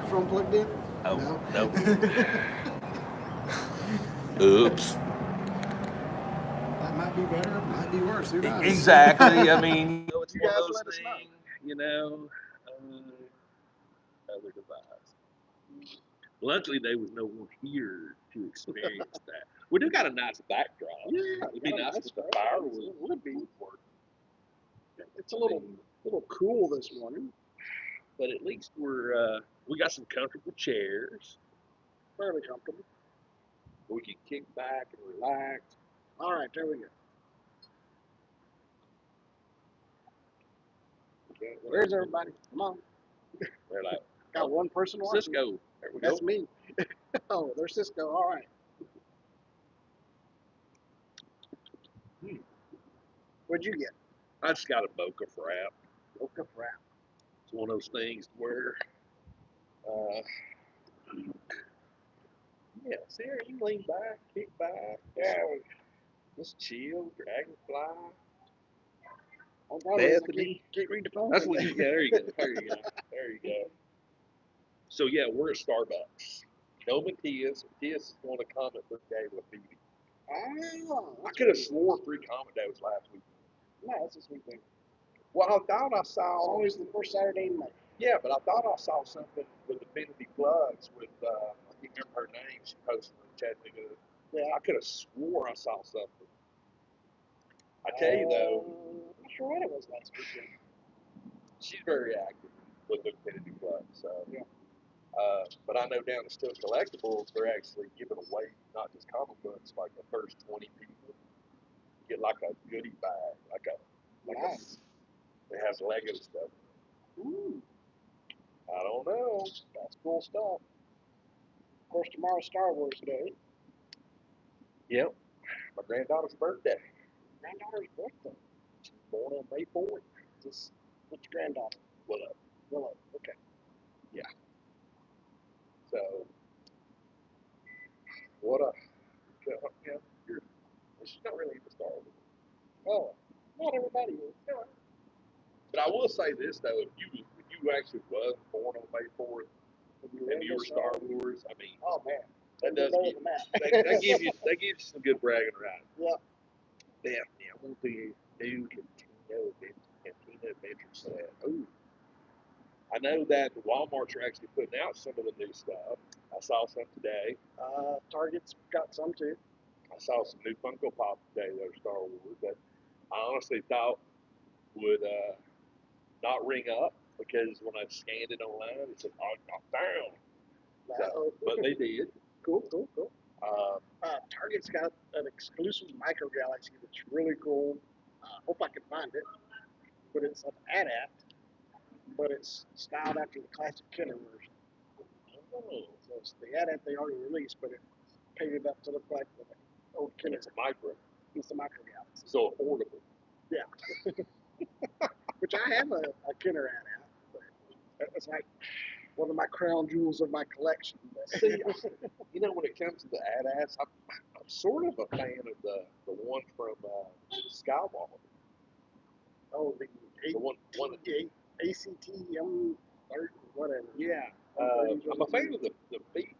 microphone plugged in? Oh, No. nope. Oops. That might be better, might be worse. Who knows? Exactly. I mean, it's You one of guys those let us know. things, you know. Other device. Luckily, there was no one here to experience that. We do got a nice backdrop. Yeah, It'd be nice if the backdrop. firewood It would be. work. It's a little cool this morning. But at least we got some comfortable chairs. Fairly comfortable. We can kick back and relax. All right, there we go. Where's everybody? Come on. They're like, Got one person watching. Cisco. There we go. That's me. Oh, there's Cisco. All right. What'd you get? I just got a Boca Frap. Boca Frap. It's one of those things where, yeah, see here, you lean back, kick back, just chill, dragonfly. Oh, Bethany. can't read the phone. That's what you, yeah, there you go, there you go, there you go. So yeah, we're at Starbucks. No Matthias. Matthias is going to comment for the day with Phoebe. Oh, I could have swore Free Comment Day was last week. No, it's this weekend. Well, I thought I It's saw. always the first Saturday in May. Yeah, but I thought I saw something with Affinity Plugs with, I can't remember her name, she posted in Chattanooga. Yeah, I could have swore I saw something. I tell you though, I'm not sure what it was last weekend. she's very active with Affinity Plugs, so. Yeah. But I know down at Still Collectibles, they're actually giving away not just comic books, like the first 20 people get like a goodie bag, Nice. It has Lego stuff. Ooh, I don't know. that's cool stuff. Of course, tomorrow's Star Wars Day. Yep. My granddaughter's birthday. Granddaughter's birthday. She's born on May 4th. Just what's your granddaughter? Willow. Willow. Okay. Yeah. So, what a, yeah, she's not really into Star Wars. Oh, not everybody is. No. But I will say this though, if you actually was born on May 4th and you were Star Wars, I mean, oh man, that does give, they give you some good bragging rights. Yeah. Bethany, I want the new Cantina Adventure set. Ooh. I know that the Walmarts are actually putting out some of the new stuff. I saw some today. Target's got some too. I saw some new Funko Pop today that are Star Wars that I honestly thought would not ring up because when I scanned it online, it said, "Oh, not found." So, but they did. Cool. Target's got an exclusive Micro Galaxy that's really cool. Hope I can find it. But it's an AT-AT, but it's styled after the classic Kenner version. Oh. So it's the AT-AT they already released, but it's painted up to look like the old Kenner. It's a micro. It's the Micro Galaxy. So affordable. Yeah. Which I have a Kenner AT-AT, but it's like one of my crown jewels of my collection. See, you know, when it comes to the AT-ATs, I'm sort of a fan of the one from Skywalker. Oh, the one ACTM, whatever. Yeah, I'm a fan of the feet.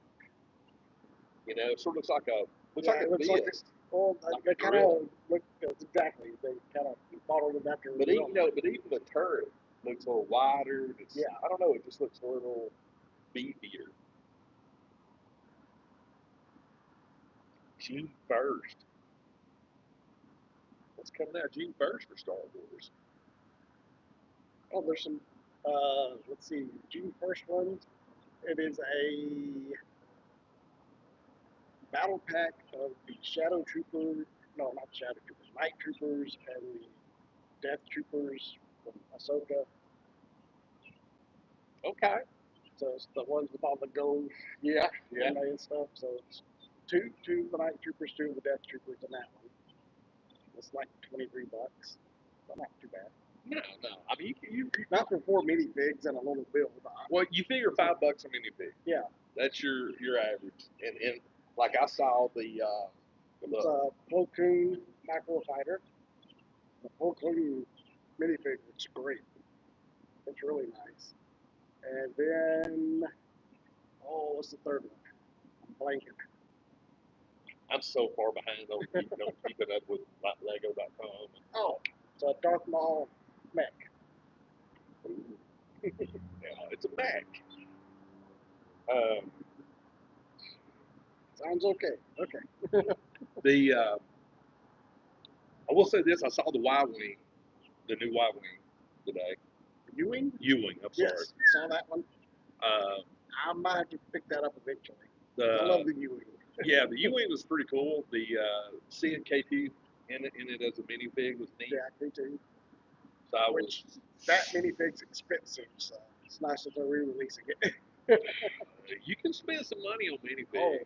You know, it sort of looks like a fist. Well, they kind of look exactly. They kind of modeled it after. But even the turret looks a little wider. I don't know. It just looks a little beefier. June 1st. What's coming out June 1st for Star Wars? Oh, there's some. Let's see, June 1st ones. It is a battle pack of the Shadow Troopers. No, not Shadow Troopers. Night Troopers and the Death Troopers from Ahsoka. Okay. So it's the ones with all the gold. Yeah. And stuff. So it's two of the Night Troopers, two of the Death Troopers in that one. It's like $23. So not too bad. No. I mean, you not for 4 minifigs and a little build. Well, you figure $5 a minifig. Yeah. That's your average. And like I saw the it's a Plo Koon microfighter. The Plo Koon minifig looks great. It's really nice. And then what's the third one? I'm blanking. I'm so far behind on keeping up with Lego.com. Oh, it's a Darth Maul mech. Yeah, it's a Mac. Um, Sounds okay. Okay. I will say this: I saw the Y-wing, the new Y-wing today. Ewing? U-wing. I'm sorry. Yes, saw that one. Uh, I might have to pick that up eventually. I the love the Ewing. yeah, the U-wing was pretty cool. The seeing KP in it as a minifig was neat. Yeah, me too. So I Which was. that minifig's expensive, so it's nice that they're re-releasing it. You can spend some money on minifigs. Oh,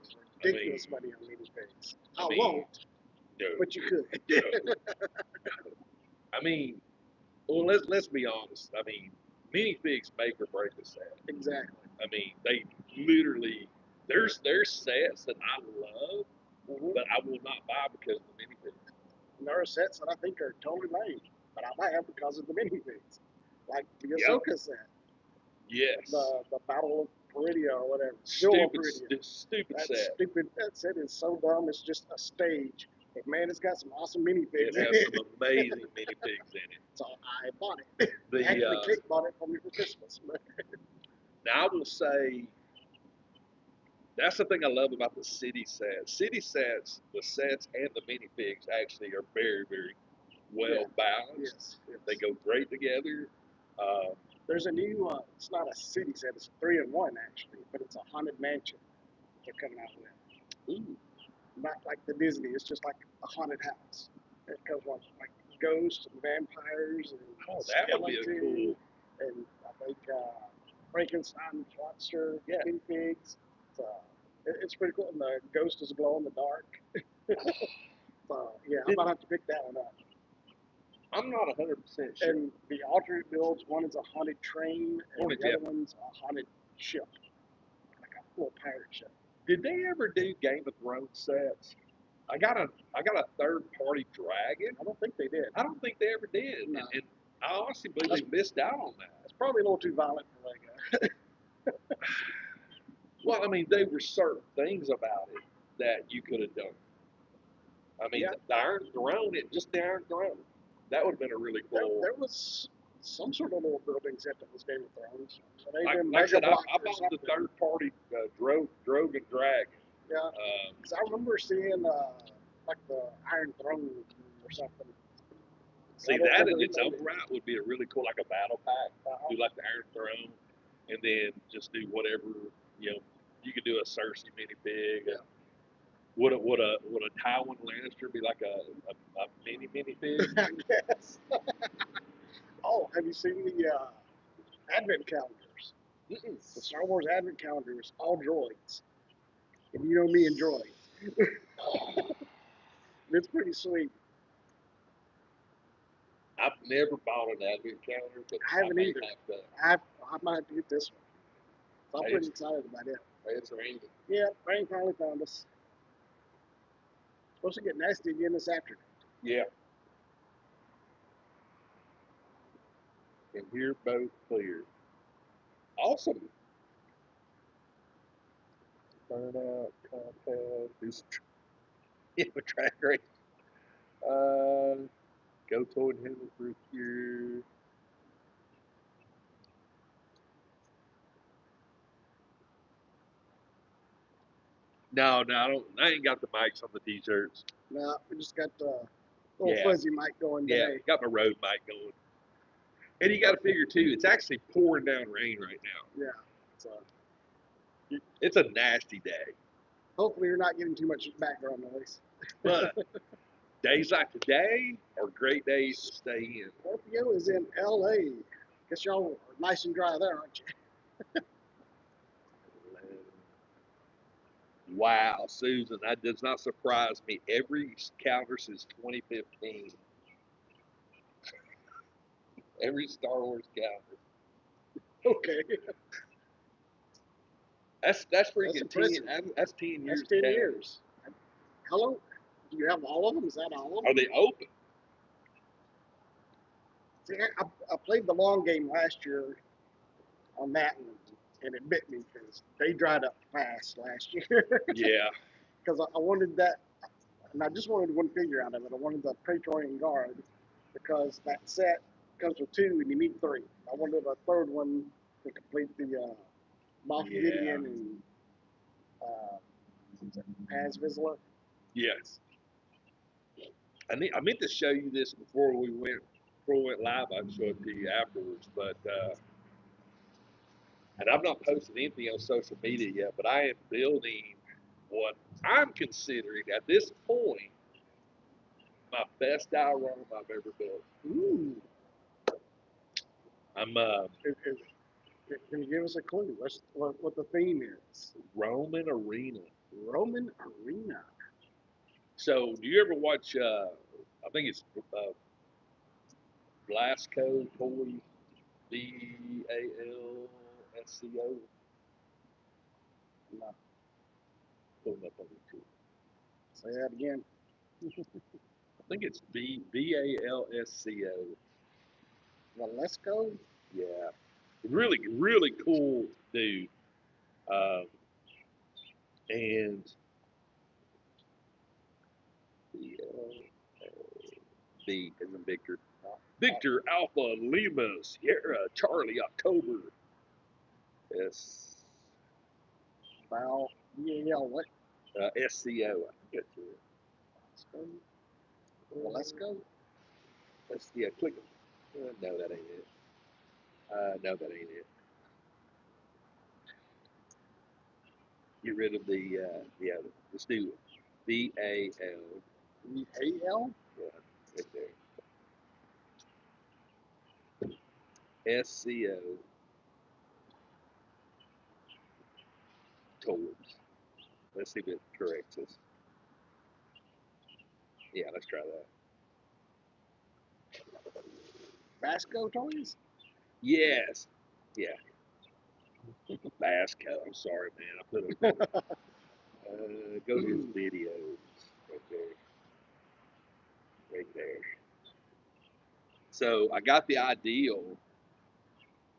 ridiculous money on minifigs. I won't, No, but you could. no. I mean, well, let's be honest. I mean, minifigs make or break a set. Exactly. I mean, they literally there's sets that I love, but I will not buy because of the minifigs. And there are sets that I think are totally lame, but I might have because of the minifigs, like the Yep. Ahsoka set, Yes. the Battle of Peridia or whatever. Stupid set. That set is so dumb. It's just a stage. But man, it's got some awesome minifigs. It has some amazing minifigs in it. So I bought it. Actually, Kate bought it for me for Christmas. Now I will say that's the thing I love about the city sets. City sets, the sets and the minifigs actually are very, very well balanced. Yes. They go great together. There's a new, it's not a city set, it's a 3-in-1 actually, but it's a haunted mansion they're coming out with. Ooh. Not like the Disney, it's just like a haunted house. It comes with like ghosts and vampires and that would be a cool. And I think Frankenstein monster minifigs. It's pretty cool. And the ghost is glow in the dark. Yeah, I might have to pick that one up. I'm not 100% sure. And the alternate builds, one is a haunted train, and the other one's a haunted ship, like a little pirate ship. Did they ever do Game of Thrones sets? I got a third party dragon. I don't think they did. I don't think they ever did. No. And I honestly believe they missed out on that. It's probably a little too violent for Lego. Well, I mean, there were certain things about it that you could have done. I mean, the Iron Throne, the Iron Throne, that would have been a really cool. There was some sort of little building set that was Game of Thrones. So like I said, I bought the third party Drogon Dragon. Yeah, because I remember seeing like the Iron Throne or something. See, that in its own right would be a really cool, like a battle pack. Do like the Iron Throne, and then just do whatever, you could do a Cersei minifig. Yeah. Would a Tywin Lannister be like a minifig? Yes. Oh, have you seen the advent calendars? The Star Wars advent calendar is all droids. And you know me and droids. It's pretty sweet. I've never bought an advent calendar, but I haven't either. I might have to get this one. So I'm pretty excited about it. It's raining. Yeah, rain finally found us. Supposed to get nasty again this afternoon. Yeah. And hear both clear. Awesome. Burnout, contest, a track race. Go toward him for cure. No, I don't. I ain't got the mics on the t-shirts. No, we just got the little fuzzy mic going today. Yeah, got my road mic going. And you got to figure too, it's actually pouring down rain right now. Yeah, it's a nasty day. Hopefully, you're not getting too much background noise. But days like today are great days to stay in. Scorpio is in L.A. Guess y'all are nice and dry there, aren't you? Wow, Susan, that does not surprise me. Every calendar since 2015. Every Star Wars calendar. Okay. That's freaking 10. That's 10 years. That's 10 years. How long? Do you have all of them? Is that all of them? Are they open? See, I played the long game last year on that one, and it bit me because they dried up fast last year. Yeah. Because I wanted that, and I just wanted one figure out of it. I wanted the Praetorian Guard because that set comes with two and you need three. I wanted a third one to complete the Moff Yeah. Gideon and As Vizsla. Yes. I meant to show you this before we went live. I'd show it to you afterwards, but and I've not posted anything on social media yet. But I am building what I'm considering at this point my best diorama I've ever built. Ooh. I'm Can you give us a clue? What the theme is? Roman Arena. Roman Arena. So, do you ever watch? I think it's Blasco Toy, Balsco. No. Pulling up on YouTube. Say that again. I think it's Balsco. Valesco? Yeah, really, really cool dude. Um, and the B is in Victor. Victor Alpha Lima Sierra Charlie October. S Val. Yeah, what? SCO. I think that's it. Valesco? Yeah, click. No, that ain't it. No, that ain't it. Get rid of the other. Let's do VAL. VAL? Yeah, right there. SCO towards. Let's see if it corrects us. Yeah, let's try that. Vasco Toys? Yes. Yeah. Basco. I'm sorry, man. I put it. Go to his videos. Right there. Right there. So I got the ideal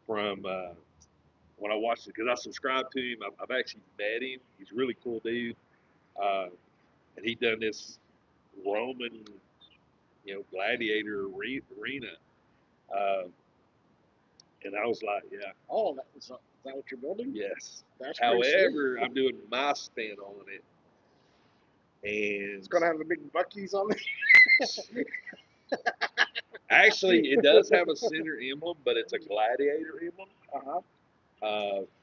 from when I watched it because I subscribed to him. I've actually met him. He's a really cool dude. And he done this Roman, gladiator arena. Uh, and I was like, yeah. Oh, is that what you're building? Yes. That's However, I'm doing my spin on it. And it's going to have the big Buckies on it. Actually, it does have a center emblem, but it's a gladiator emblem.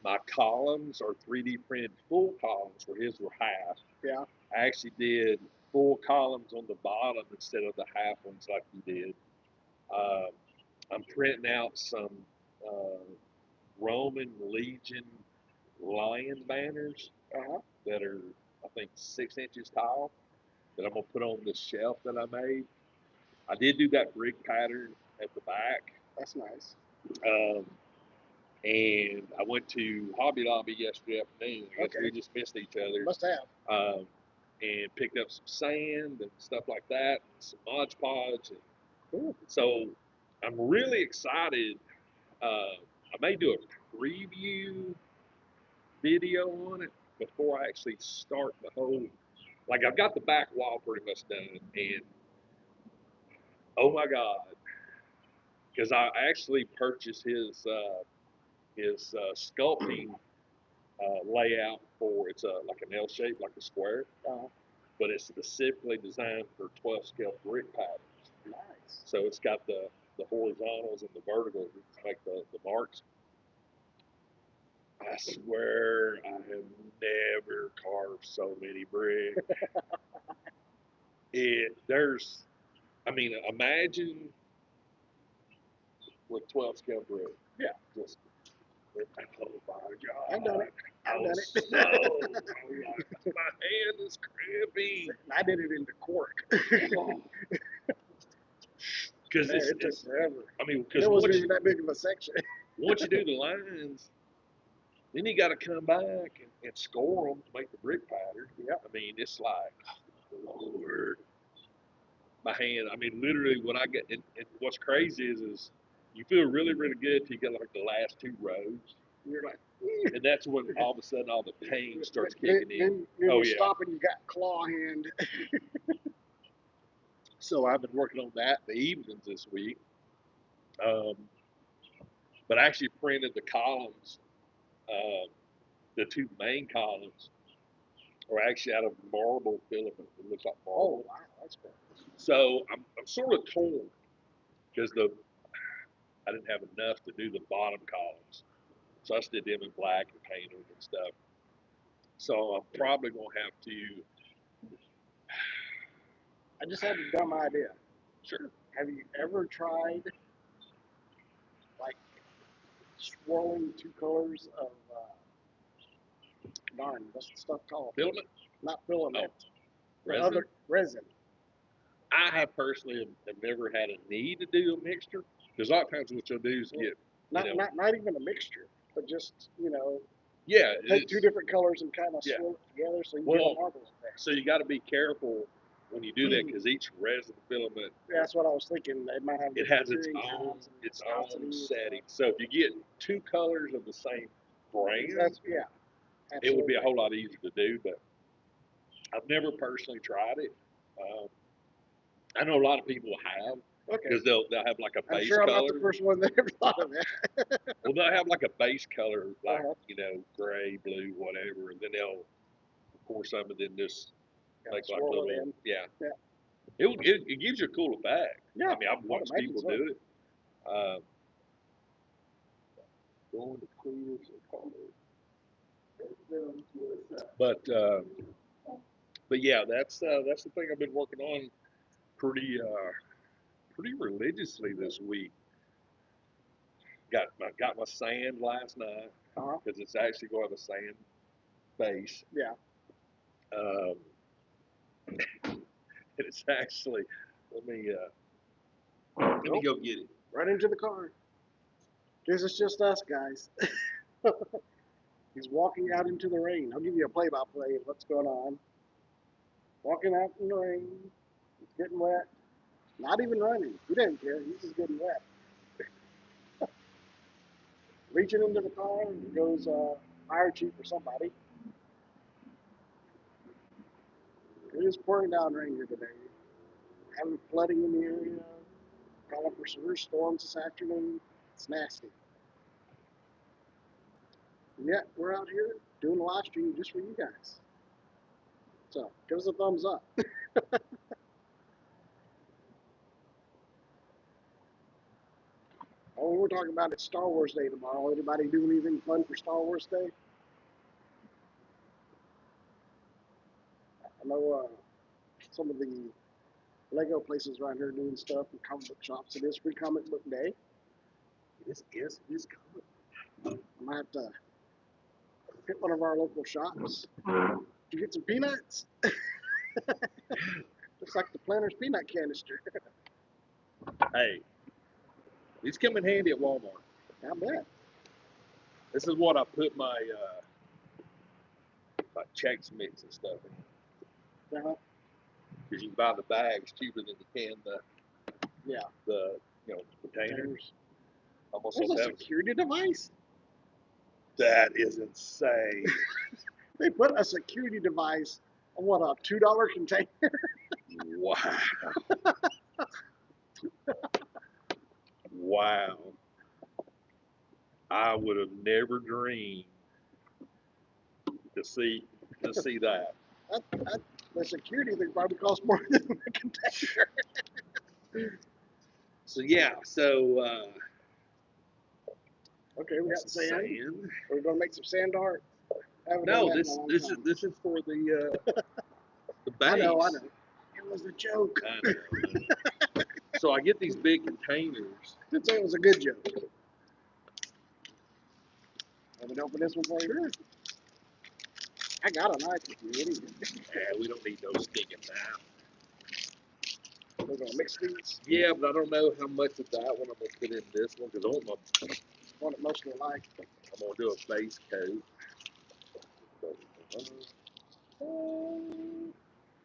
My columns are 3D printed full columns, where his were half. Yeah. I actually did full columns on the bottom instead of the half ones like you did. I'm printing out some Roman Legion lion banners that are, I think, 6 inches tall that I'm going to put on the shelf that I made. I did do that brick pattern at the back. That's nice. And I went to Hobby Lobby yesterday afternoon. I guess we just missed each other. Must have. And picked up some sand and stuff like that, and some Mod Podge. Cool. So I'm really excited. I may do a preview video on it before I actually start the whole. Like, I've got the back wall pretty much done, and oh my God, because I actually purchased his sculpting layout for it's like an L shape, like a square, but it's specifically designed for 12 scale brick patterns. Nice. So it's got the horizontals and the verticals to make the marks. I swear I have never carved so many bricks. Imagine with 12 scale brick. Yeah. Just, oh my God. I've done it. I've done it. My hand is cramping. I did it into cork. Because it took forever. Because it wasn't even that big of a section. Once you do the lines, then you got to come back and score them to make the brick pattern. Yeah. It's like, oh, Lord. My hand, literally, when I get, and what's crazy is you feel really, really good till you get like the last two rows. You're like, And that's when all of a sudden all the pain starts then, kicking in. then Oh you yeah. stop and you got claw hand. So I've been working on that in the evenings this week. But I actually printed the columns. The two main columns are actually out of marble filament. It looks like Oh marble. wow, that's cool. So I'm sort of torn because I didn't have enough to do the bottom columns. So I just did them in black and painted them and stuff. So I'm probably gonna have to. I just had a dumb idea. Sure. Have you ever tried like swirling two colors of darn, what's the stuff called? Filament? Not filament. The Resin? other resin. I have personally have never had a need to do a mixture because a lot of times what you'll do is get Not know, not even a mixture, but just yeah, take two different colors and kind of yeah. swirl it together so you Well, get a marble effect. so you got to be careful when you do that because each resin filament That's what I was thinking. It might have it different has its curing own times and viscosity. setting. So if you get two colors of the same brand, That's yeah. Absolutely. it would be a whole lot easier to do. But I've never personally tried it. I know a lot of people have Okay. because they'll have like a I'm base sure I'm color. not the first one that ever thought of that. Well, they'll have like a base color, like Uh-huh. gray, blue, whatever, and then they'll pour some and then just Gotta make like swirl it little, in. yeah. Yeah. It gives you a cool effect. Yeah, I mean, I've I'd watched imagine people so. do it. Going to clear some color. But yeah, that's the thing I've been working on pretty religiously this week. Got my sand last night because it's actually going to have a sand base. Yeah. And it's actually let me go get it. Right into the car. Guess it's just us guys. He's walking out into the rain. I'll give you a play-by-play of what's going on. Walking out in the rain, he's getting wet. Not even running. He doesn't care. He's just getting wet. Reaching into the car, and goes fire chief or somebody. It is pouring down rain here today. Having flooding in the area. Calling for severe storms this afternoon. It's nasty. And yet we're out here doing a live stream just for you guys. So give us a thumbs up. Oh, we're talking about it's Star Wars Day tomorrow. Anybody doing anything fun for Star Wars Day? I know some of the Lego places around here doing stuff and comic book shops. It is free comic book day. It is comic. I might have to hit one of our local shops to get some peanuts. Just like the Planters peanut canister. Hey, these come in handy at Walmart. I bet. This is what I put my Chex Mix and stuff in. Uh-huh. Because you can buy the bags cheaper than you can the containers. Almost There's a security device. That is insane. They put a security device on what, a $2 container? Wow. Wow. I would have never dreamed to see that. The security thing probably costs more than the container. So yeah, Okay, we got sand. We're gonna make some sand art. No, this is for the base. I know. It was a joke. I know. So I get these big containers. Didn't say it was a good joke. Want me to open this one for you? Sure. I got a knife if you need it. Yeah, we don't need no sticking now. We're gonna mix these. Yeah, but I don't know how much of that one I'm gonna put in this one because I want it mostly like. I'm gonna do a base coat.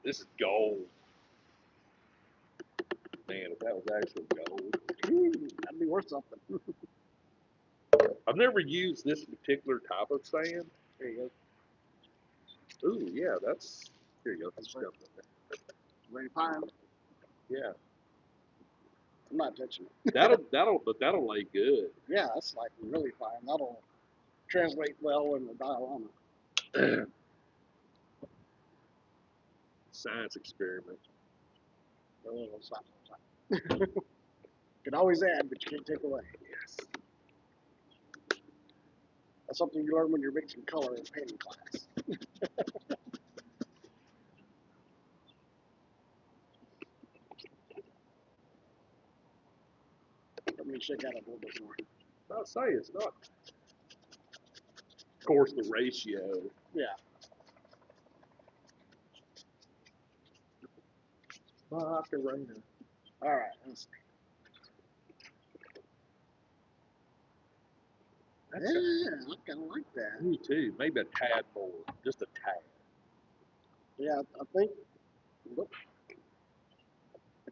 This is gold. Man, if that was actually gold, that'd be worth something. I've never used this particular type of sand. There you Ooh, yeah, that's here you go. That's Just right. dump it. Very fine. Yeah, I'm not touching it. but that'll lay good. Yeah, that's like really fine. That'll translate well in the diorama. Science experiment. A little something. You can always add, but you can't take away. Yes. That's something you learn when you're mixing color in painting class. Let me shake that up a little bit more. I'll say it's not. Of course, the ratio. Yeah. Macarena. All right. Let's That's yeah, I kind of like that. me too. Maybe a tad more, just a tad. Yeah, I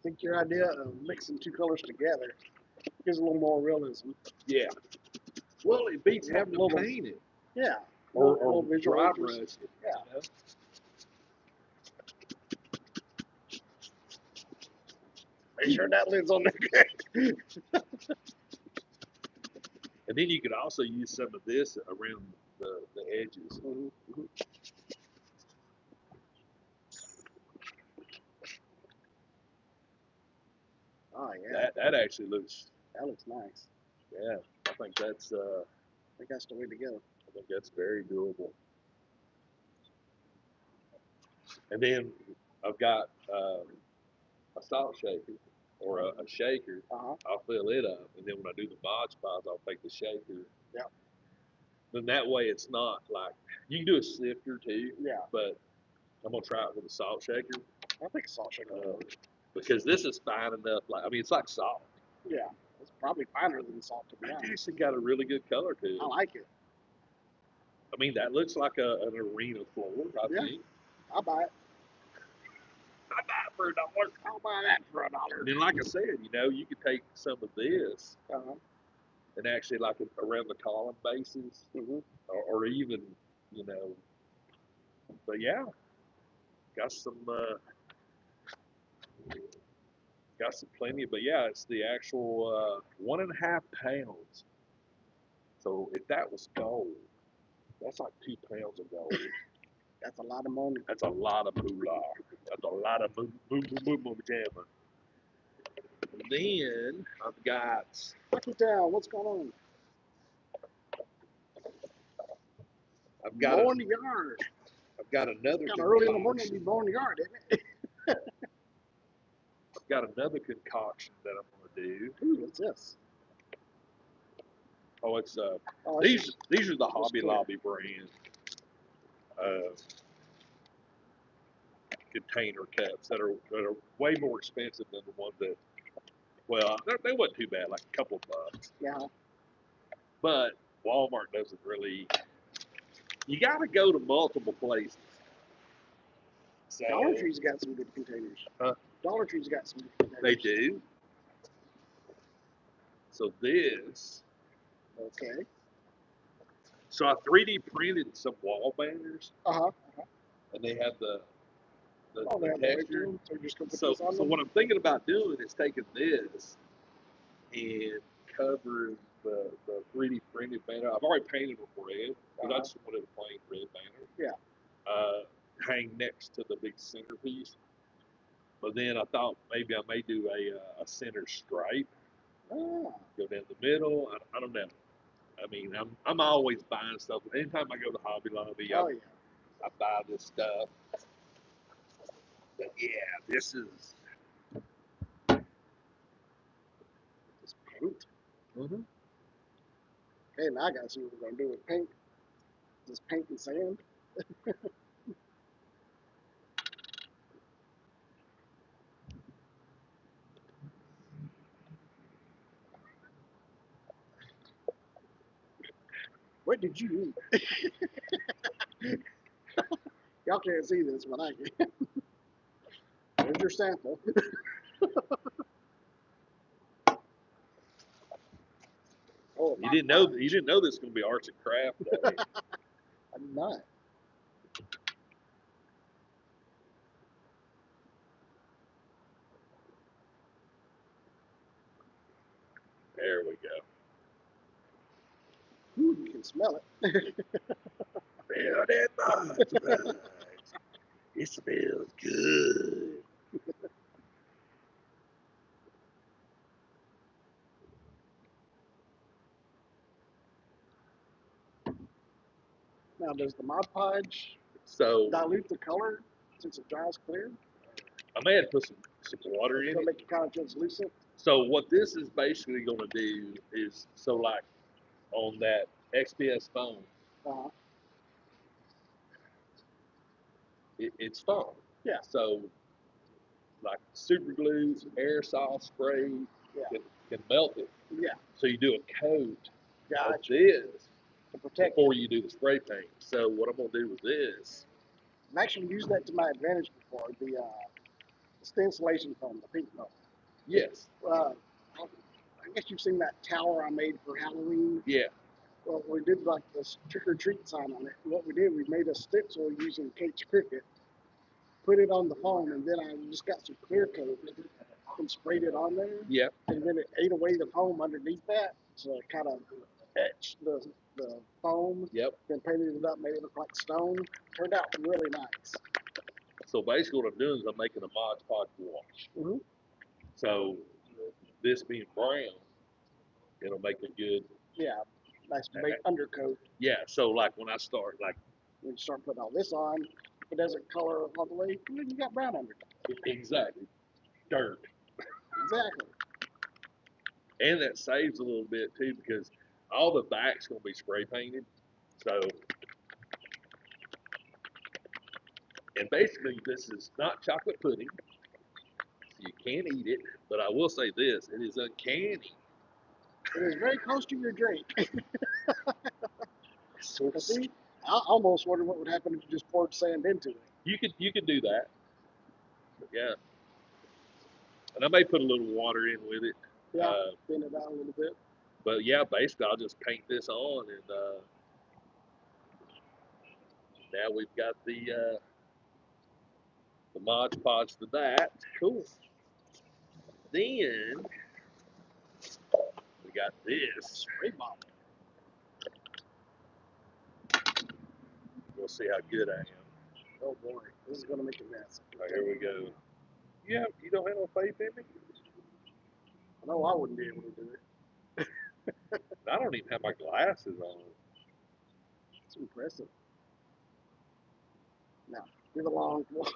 think your idea of mixing two colors together gives a little more realism. Yeah. Well, it beats Yeah, having to little- paint it Yeah. or visual dry interest. brush it. Yeah. You know? Make sure that lid's on there. And then you could also use some of this around the edges. Mm-hmm. Oh yeah, That actually looks. that looks nice. Yeah, I think that's. I think that's the way to go. I think that's very doable. And then I've got a salt shaker or a shaker. Uh-huh. I'll fill it up, and then when I do the Mod Podge, I'll take the shaker. Yep. Then that way, it's not like you can do a sifter too, Yeah, but I'm gonna try it with a salt shaker I think salt shaker. because this is fine enough. Like I mean, it's like salt. Yeah, it's probably finer than salt to be It honest. actually got a really good color to it. I like it. I mean, that looks like an arena floor. I Yeah. think. I'll buy it. I buy it for $1. I'll buy that for $1. And then, like I said, you could take some of this Uh-huh. and actually like around the column bases, Mm-hmm. or even, but yeah, got some, plenty. But yeah, it's the actual 1.5 pounds. So if that was gold, that's like 2 pounds of gold. That's a lot of money. That's a lot of moolah. That's a lot of jamma. Then I've got. Look it down. What's going on? I've got Mowing the yard. I've got another. Kind of early in the morning to be mowing the yard, isn't it? I've got another concoction that I'm gonna do. Ooh, what's this? Oh, it's Oh, these are the Hobby clear. Lobby brand container cups that are way more expensive than the ones that. Well, they wasn't too bad, like a couple of bucks. Yeah. But Walmart doesn't really. You got to go to multiple places. So, Dollar Tree's got some good containers. Huh? Dollar Tree's got some good containers. They do. So this. Okay. So I 3D printed some wall banners, Uh-huh. and they have the Oh, they have the texture. weight, so you're just gonna put So this on them? what I'm thinking about doing is taking this and covering the 3D printed banner. I've already painted them red, but I just wanted a plain red banner. Yeah. Hang next to the big centerpiece. But then I thought maybe I may do a center stripe, Ah. go down the middle. I don't know. I mean, I'm always buying stuff. Anytime I go to Hobby Lobby, Oh, yeah. I buy this stuff. But yeah, this is Just paint. mm-hmm. Okay, now I gotta see what we're gonna do with paint. Just paint and sand. What did you eat? Y'all can't see this, but I can. There's your sample. Oh, little. You didn't know this was gonna be arts and craft day. I did not. There we go. Ooh, you can smell it. Smell that Mod Podge. It smells good. Now, does the Mod Podge So dilute the color since it dries clear? I may have to put some water in It'll it. make it kind of translucent. So what this is basically going to do is, so like on that XPS phone, Uh-huh. it's foam. Yeah. So like super glue, aerosol spray Yeah. can melt it. Yeah. So you do a coat of Gotcha. this To protect before you do the spray paint. So what I'm going to do with this, I've actually used that to my advantage before. The stencilation foam, the pink foam. yes, I guess you've seen that tower I made for Halloween. yeah, Well, we did like this trick or treat sign on it. What we did, we made a stencil using Kate's Cricket, put it on the foam, and then I just got some clear coat and sprayed it on there. yeah. And then it ate away the foam underneath that, so it kind of etched the foam. Yep. Then painted it up, made it look like stone. Turned out really nice. So basically what I'm doing is I'm making a Mod Podge wash. Mm-hmm. So this being brown, it'll make a good, Yeah, nice big undercoat. yeah. So like when I start, like When you start putting all this on, if it doesn't color all the way, then you got brown undercoat. exactly, dirt. Exactly. And that saves a little bit too because all the back's gonna be spray painted. So, and basically this is not chocolate pudding. So you can't eat it, but I will say this: it is uncanny. It is very close to your drink. Sort of, See, I almost wonder what would happen if you just poured sand into it. you could do that, yeah. And I may put a little water in with it. Yeah, thin it out a little bit. But yeah, basically I'll just paint this on, and now we've got the Mod Podge to that. Cool. Then we got this. Spray bottle. We'll see how good I am. Oh boy, this is gonna make a mess. All right, here we go. Yeah, you don't have no faith in me? I know I wouldn't be able to do it. I don't even have my glasses on. It's impressive. Now, give a long one.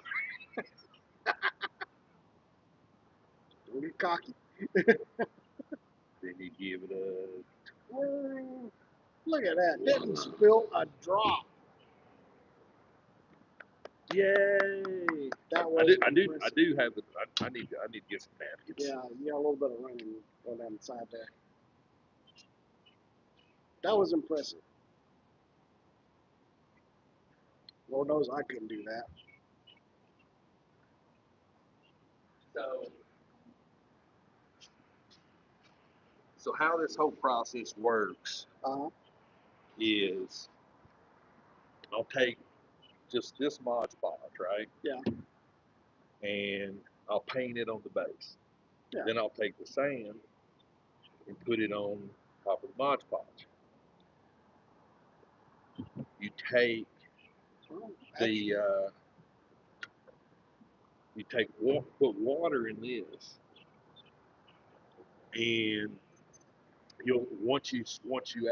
Don't get cocky. Then you give it a twirl. Look at that. Didn't spill a drop. yay! That was impressive. I do have the. I need to get some napkins. Yeah, you got a little bit of running going down the side there. That was impressive. Lord knows I couldn't do that. So, so how this whole process works Uh-huh. is I'll take just this Mod Podge, right? Yeah. And I'll paint it on the base. Yeah. Then I'll take the sand and put it on top of the Mod Podge. You take Well, the you take put water in this, and you'll once you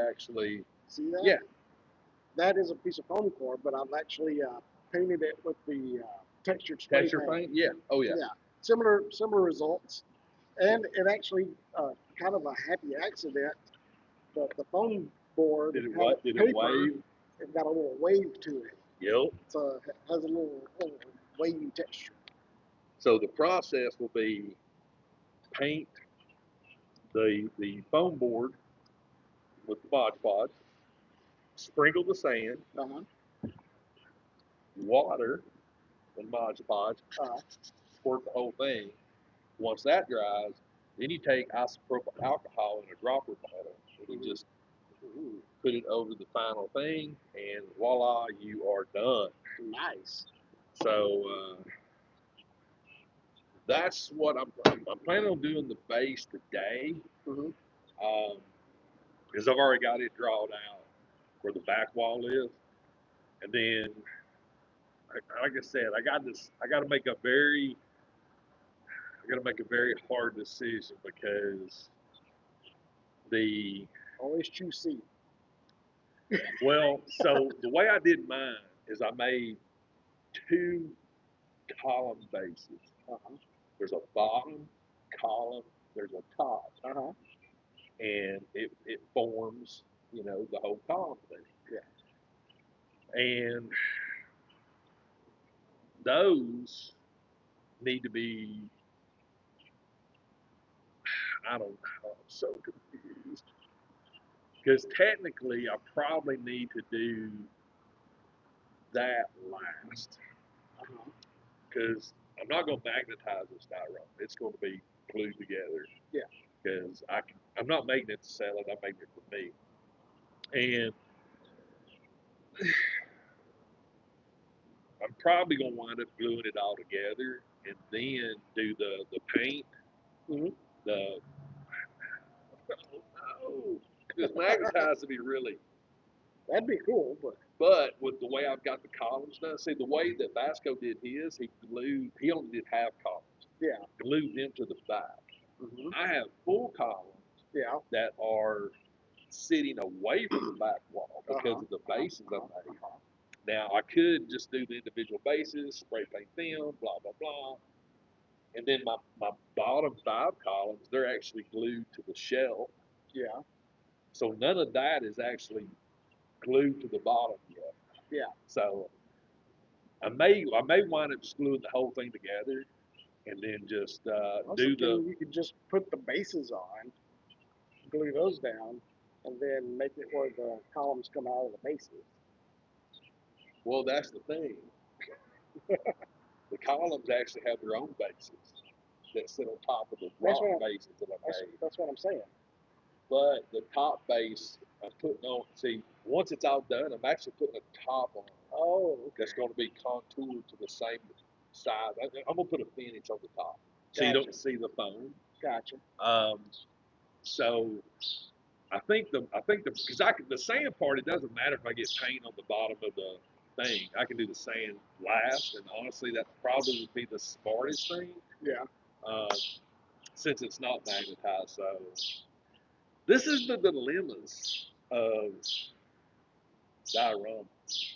actually see that? yeah That is a piece of foam core, but I've actually painted it with the textured spray texture paint, yeah, oh yeah, Yeah. Similar results. And it actually kind of a happy accident. The foam board did it had what? Did it wave? It got a little wave to it. Yep. So it has a little wavy texture. So the process will be paint the foam board with the Mod Podge, sprinkle the sand, Uh-huh. water the Mod Podge, Uh-huh. squirt the whole thing. Once that dries, then you take isopropyl alcohol in a dropper bottle. It'll just Ooh, put it over the final thing, and voila, you are done. nice. So that's what I'm planning on doing the base today, Mm-hmm. because I've already got it drawn out where the back wall is, and then like I said, I got to make a very hard decision because the Always choose C. so the way I did mine is I made two column bases. Uh-huh. There's a bottom column, there's a top, Uh-huh. and it forms, the whole column thing. Yeah. And those need to be, I don't know, I'm so confused. Because technically, I probably need to do that last. Uh-huh. Because I'm not going to magnetize this diorama. It's going to be glued together. Yeah. Because I'm not making it to sell it. I'm making it for me. And I'm probably going to wind up gluing it all together and then do the paint. Mm-hmm. The oh, because magnetized would be really. That'd be cool, But with the way I've got the columns done, see the way that Vasco did his, he only did half columns, yeah. glued them to the back. Mm-hmm. I have full columns Yeah. that are sitting away from the back wall because of the bases I made. Now I could just do the individual bases, spray paint them, blah blah blah, and then my bottom five columns they're actually glued to the shelf. Yeah. So none of that is actually glued to the bottom yet. Yeah. So I may wind up just gluing the whole thing together, and then just do the. You could just put the bases on, glue those down, and then make it where the columns come out of the bases. Well, that's the thing. The columns actually have their own bases that sit on top of the rock bases that I made. That's what I'm saying. But the top base, I'm putting on. See, once it's all done, I'm actually putting a top on. Oh, That's going to be contoured to the same size. I'm going to put a finish on the top, so gotcha. you don't see the foam. Gotcha. So I think the because the sand part, it doesn't matter if I get paint on the bottom of the thing. I can do the sand last, and honestly, that probably would be the smartest thing. Yeah. Since it's not magnetized. So this is the dilemmas of diorama. It's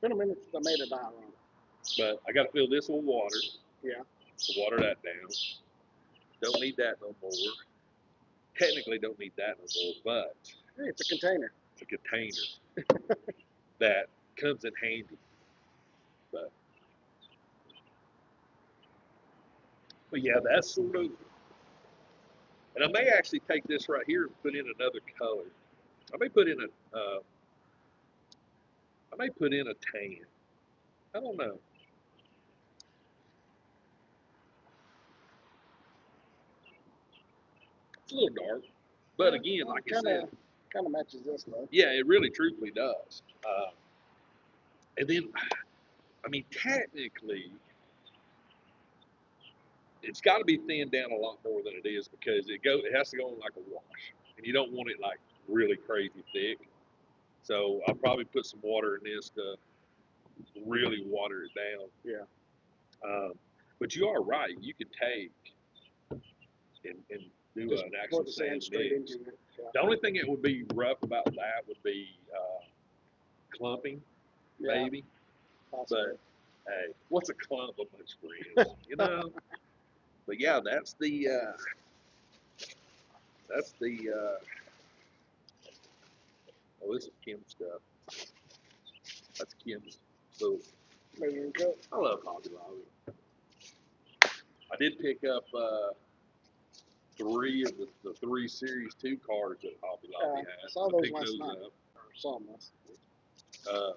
been a minute since I made a diorama. But I got to fill this with water Yeah. to water that down. Don't need that no more. Technically, don't need that no more, but Hey, it's a container. it's a container that comes in handy. But yeah, that's sort of. And I may actually take this right here and put in another color. I may put in a tan. I don't know. It's a little dark, but again, like I said, kind of matches this though. yeah, it really truthfully does. And then, I mean, technically, it's got to be thinned down a lot more than it is because it has to go in like a wash, and you don't want it like really crazy thick. So I'll probably put some water in this to really water it down. Yeah. But you are right. You could take and do Just an pour actual the sand sand straight mix. into it. Yeah. The only thing that would be rough about that would be clumping, Yeah. maybe. Possibly. But hey, what's a clump amongst friends, you know? But yeah, that's the oh, this is Kim's stuff. That's Kim's little. Measuring cup. I love Hobby Lobby. I did pick up three of the three Series 2 cards that Hobby Lobby had. I saw those last night. Or saw them last Uh,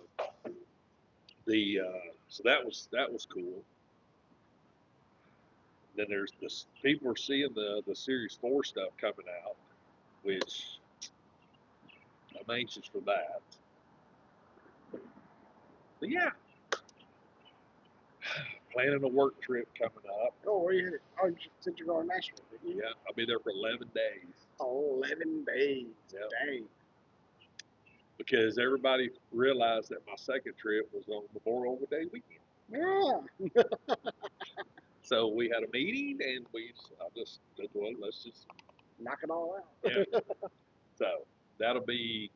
so that was cool. Then there's this people are seeing the Series 4 stuff coming out, which I'm anxious for that. But yeah, planning a work trip coming up. Oh, where you headed? Oh, you said you're going to Nashville, didn't you? Yeah, I'll be there for 11 days. Oh, 11 days. Yep. Dang. Because everybody realized that my second trip was on Memorial Day weekend. Yeah. So we had a meeting, and let's just Knock it all out. yeah. So that'll be.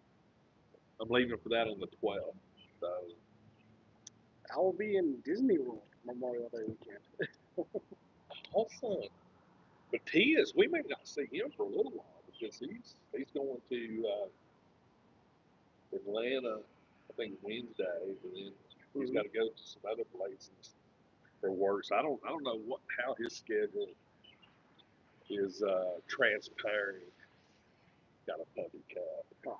I'm leaving for that on the 12th. So I will be in Disney World Memorial Day weekend. awesome. But Tias, we may not see him for a little while because he's going to Atlanta, I think Wednesday, and then he's got to go to some other places for work. So I don't know how his schedule is transpiring. Got a puppy cat. Oh.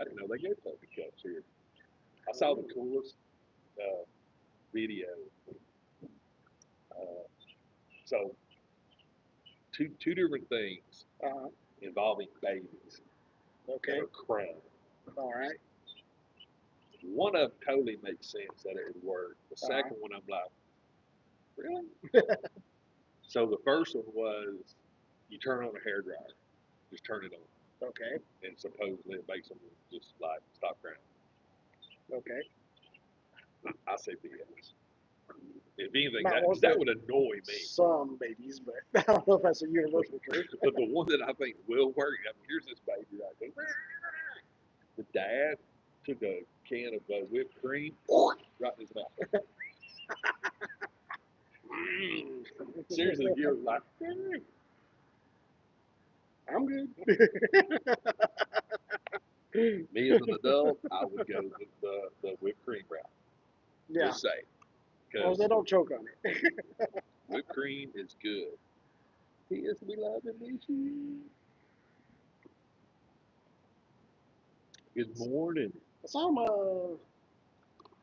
I didn't know they gave puppy cats here. I saw the coolest video. Uh, so two different things involving babies Okay. that are crying. All right. One of them totally makes sense that it would work. The second one, I'm like, really? So the first one was you turn on a hairdryer, just turn it on, Okay. and supposedly it makes them just like stop crying. Okay. I say BS. If anything, Now, that would annoy me. Some babies, but I don't know if that's a universal truth. But the one that I think will work, I mean, here's this baby right there. The dad took a can of whipped cream right in his mouth. Seriously, you're like, I'm good. me as an adult, I would go with the whipped cream route. Yeah. Just say, Well, because they don't choke on it. whipped cream is good. Yes, we love and miss you. Good morning. I saw him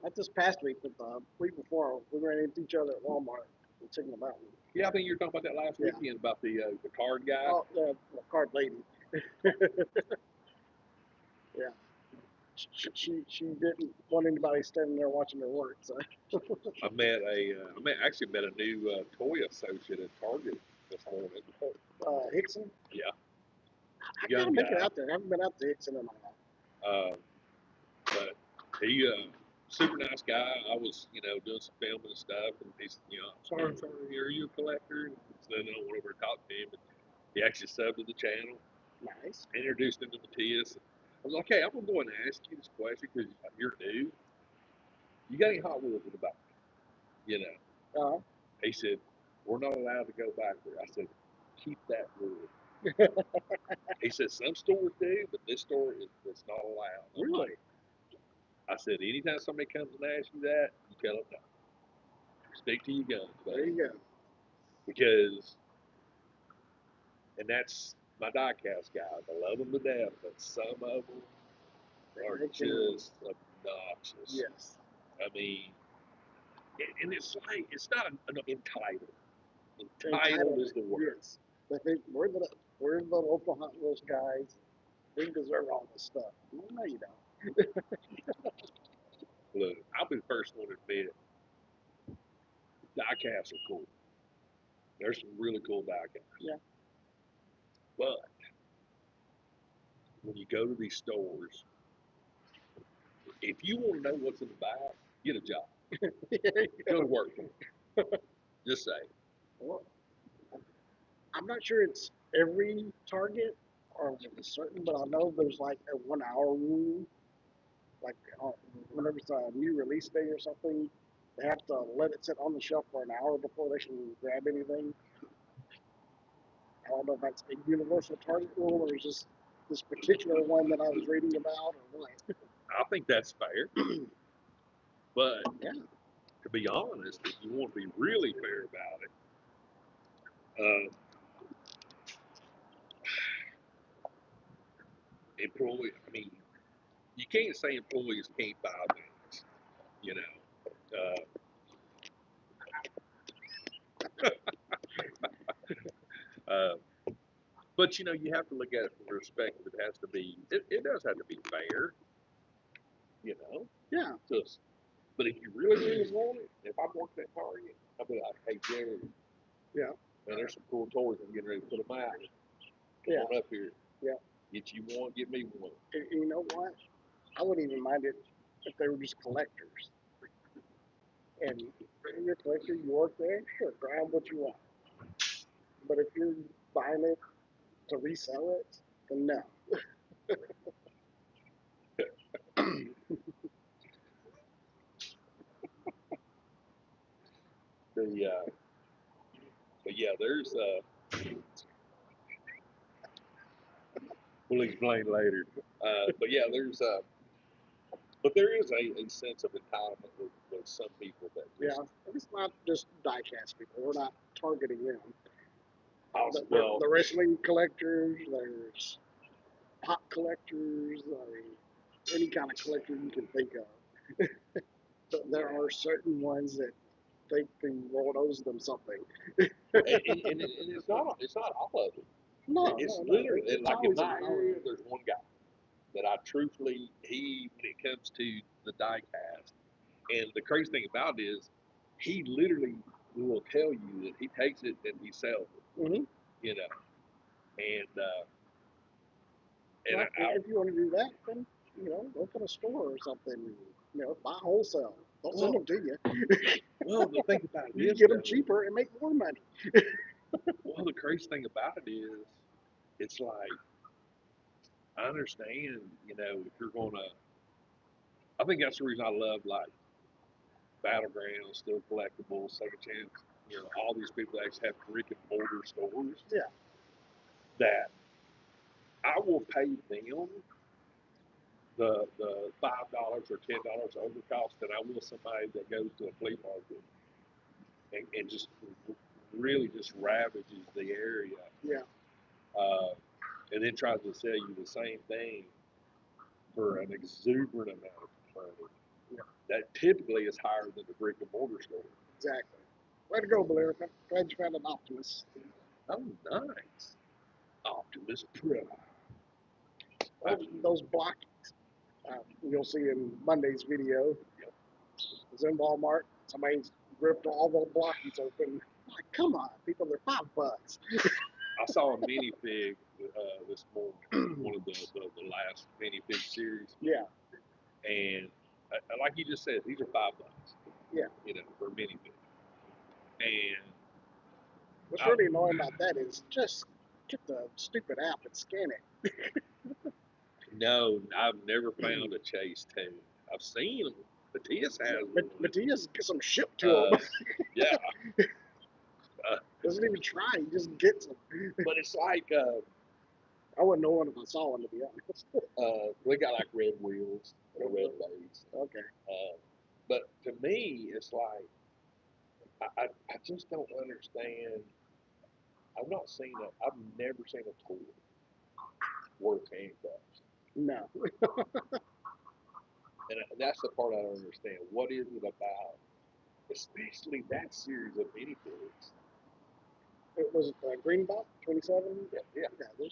not this past week, but the week before. We ran into each other at Walmart in Signal Mountain. Yeah, I think you were talking about that last weekend about the card guy. Oh, the card lady. Yeah. She didn't want anybody standing there watching her work. So I actually met a new toy associate at Target this morning. Hickson. Yeah, I young gotta make it guy. out there. I haven't been out to Hickson in a while. But he super nice guy. I was doing some filming and stuff, and he's sorry, are you a collector? And so then I went over and talked to him, and he actually subbed to the channel. Nice. Introduced him to Matthias. I was like, hey, I'm gonna go and ask you this question because you're new. You got any Hot Wheels in the back? He said, we're not allowed to go back there. I said, keep that rule. He said, some stores do, but this store is not allowed. Really? I said, anytime somebody comes and asks you that, you tell them no. Stick to your guns, buddy. There you go. Because, and that's my diecast guys. I love them to death, but some of them are just obnoxious. Yes. I mean, and it's like, it's not an entitled. Entitled is the word. Yes. They think we're the local Hot Wheels guys. We deserve all this stuff. No, you don't. Look, I'll be the first one to admit diecasts are cool. There's some really cool diecasts. Yeah. But when you go to these stores, if you want to know what's in the bag, get a job. Go to work. Just say. Well, I'm not sure it's every Target or certain, but I know there's like a 1 hour rule. Like whenever it's a new release day or something, they have to let it sit on the shelf for an hour before they can grab anything. I don't know if that's a universal Target rule or just this particular one that I was reading about or what. I think that's fair. But yeah, to be honest, if you want to be really fair about it, I mean, you can't say employees can't buy things, you know. But But you know, you have to look at it from the perspective. It has to be. It does have to be fair. You know. Yeah. Just. But if you really, really want it, if I'm working at Target, I'll be like, hey Jerry. Yeah. Man, there's some cool toys. I'm getting ready to put them out. Come Yeah. on up here. Yeah. Get you one, get me one. And you know what? I wouldn't even mind it if they were just collectors. And you're a collector, you work there, sure, grab what you want. But if you're buying it to resell it, then no. The but yeah, there's we'll explain later. But yeah, there's but there is a sense of entitlement with some people that just, Yeah, it's not just diecast people. We're not targeting them. well, The wrestling collectors, there's pop collectors, any kind of collector you can think of. But there are certain ones that think the world owes them something. and it's not all of them. No, It's no, no. literally It's like in always a my area, minority. there's one guy that I truthfully when it comes to the die cast, and the crazy thing about it is he literally will tell you that he takes it and he sells it. Mm-hmm. You know, and Well, if you want to do that, then open a store or something. Buy wholesale. Don't send them to you. well, the thing about it You can is, get them though, cheaper and make more money. well, the crazy thing about it is, it's like I understand, you know, if you're gonna, I think that's the reason I love like Battlegrounds, Still Collectibles, Second Chance, you know, all these people that actually have brick and mortar stores. Yeah. That I will pay them the $5 or $10 over cost than I will somebody that goes to a flea market and just really just ravages the area. Yeah. And then tries to sell you the same thing for an exuberant amount of money. Yeah. That typically is higher than the brick and mortar store. Exactly. Way to go, Valerica. Glad you found an Optimus. Oh, nice. Optimus Prime. Those blockies. You'll see in Monday's video. Yep. It's in Walmart. Somebody's ripped all the blockies open. Like, come on, people, they're $5. I saw a minifig this morning, one of the last minifig series. Yeah. And like you just said, these are $5. Yeah. You know, for a minifig. And what's really annoying about that is just get the stupid app and scan it. no, I've never found a Chase 2. I've seen them. Matthias has one. Matthias gets some shipped to him. Yeah. Doesn't even try. He just gets them. But it's like I wouldn't know one if I saw one, to be honest. we got like red wheels or red base. Okay. But to me, it's like I just don't understand. I've never seen a toy worth handcuffs. No. And that's the part I don't understand. What is it about, especially that series of minifigs? It was Green Bot 27. Yeah. Yeah.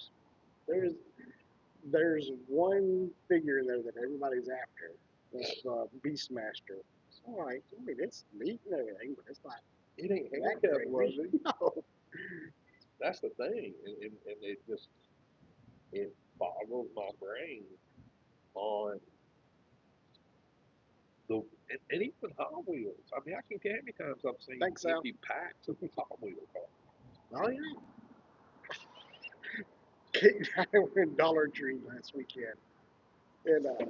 There's one figure in there that everybody's after. This Beastmaster. It's all right. I mean, it's neat and everything, but it's not. It ain't that handcuff crazy. worthy. No. That's the thing, and it just boggles my brain on the and even Hot Wheels. I mean, I can't tell how many times I've seen Thanks, Al. empty packs of Hot Wheel cars. Oh yeah. Kate and I were in Dollar Tree last weekend, and I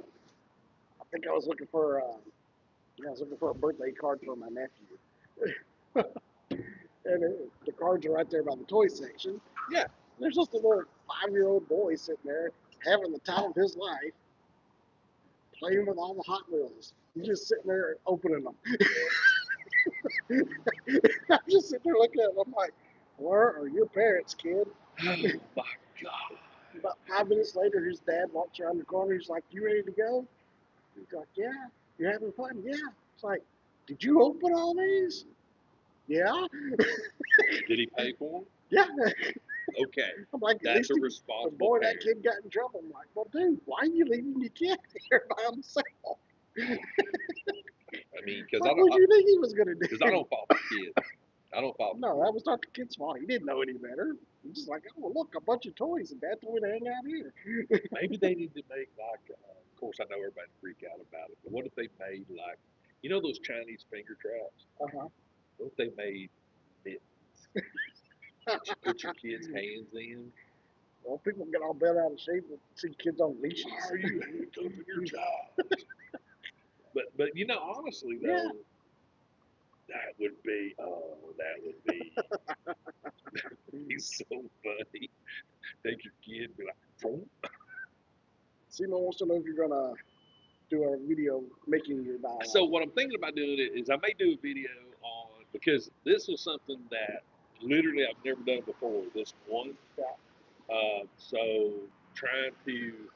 think I was looking for a birthday card for my nephew. And the cards are right there by the toy section. Yeah. There's just a little 5-year-old boy sitting there having the time of his life, playing with all the Hot Wheels. He's just sitting there opening them. I'm just sitting there looking at him. I'm like, where are your parents, kid? Oh my God. About 5 minutes later, his dad walks around the corner. He's like, you ready to go? He's like, yeah. You having fun? Yeah. It's like, did you open all these? Yeah. Did he pay for them? Yeah. Okay, I'm like, at that's least a he, but responsible boy, parent. that kid got in trouble. I'm like, well, dude, why are you leaving your kid here by himself? I mean, because What would you think he was gonna do? I don't fault the kid. I don't fault the No, kid. that was not the kid's fault. He didn't know any better. He's just like, oh, look, a bunch of toys, and Dad told me to hang out here. Maybe they need to make like. Of course, I know everybody freak out about it, but what if they made like, you know, those Chinese finger traps? Uh-huh. What if they made mittens that you put your kids' hands in? Well, people get all bent out of shape and see kids on leashes. Why are you handcuffing your child? But you know, honestly though, Yeah. that would be so funny. Take your kid and be like, "Vroom." Simo wants to know if you're gonna do a video making your dialogue. So what I'm thinking about doing it is I may do a video on, because this was something that literally I've never done before. This one, so trying to,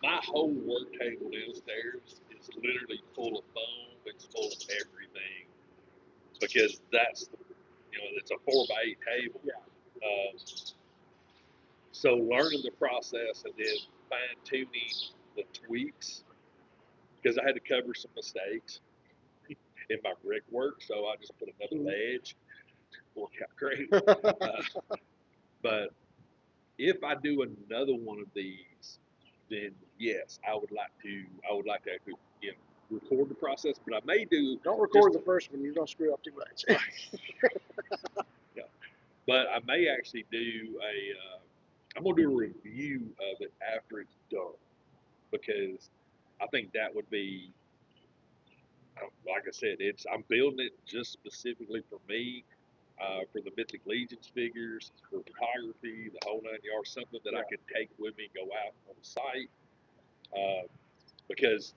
my whole work table downstairs is literally full of foam. It's full of everything because that's, you know, it's a 4x8 table. Yeah. So learning the process and then fine tuning the tweaks, because I had to cover some mistakes in my brickwork, so I just put another ledge. Worked out great. But if I do another one of these, then yes, I would like to. I would like to actually, you know, record the process. But I may do. Don't record the first one. You don't screw up too much. Yeah. But I may actually do a. I'm gonna do a review of it after it's done, because I think that would be, like I said, I'm building it just specifically for me, for the Mythic Legions figures, for photography, the whole 9 yards, something that I can take with me and go out on the site. Because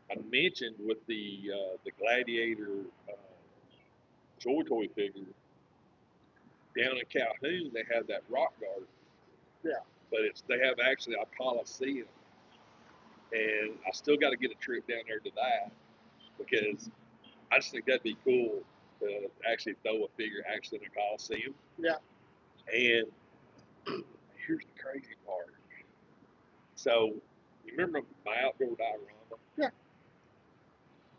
I mentioned with the Gladiator Joy Toy figure down in Calhoun, they have that rock garden. Yeah. But they have actually a Coliseum, and I still got to get a trip down there to that, because I just think that'd be cool to actually throw a figure actually in a Coliseum. Yeah. And here's the crazy part. So, you remember my outdoor diorama? Yeah.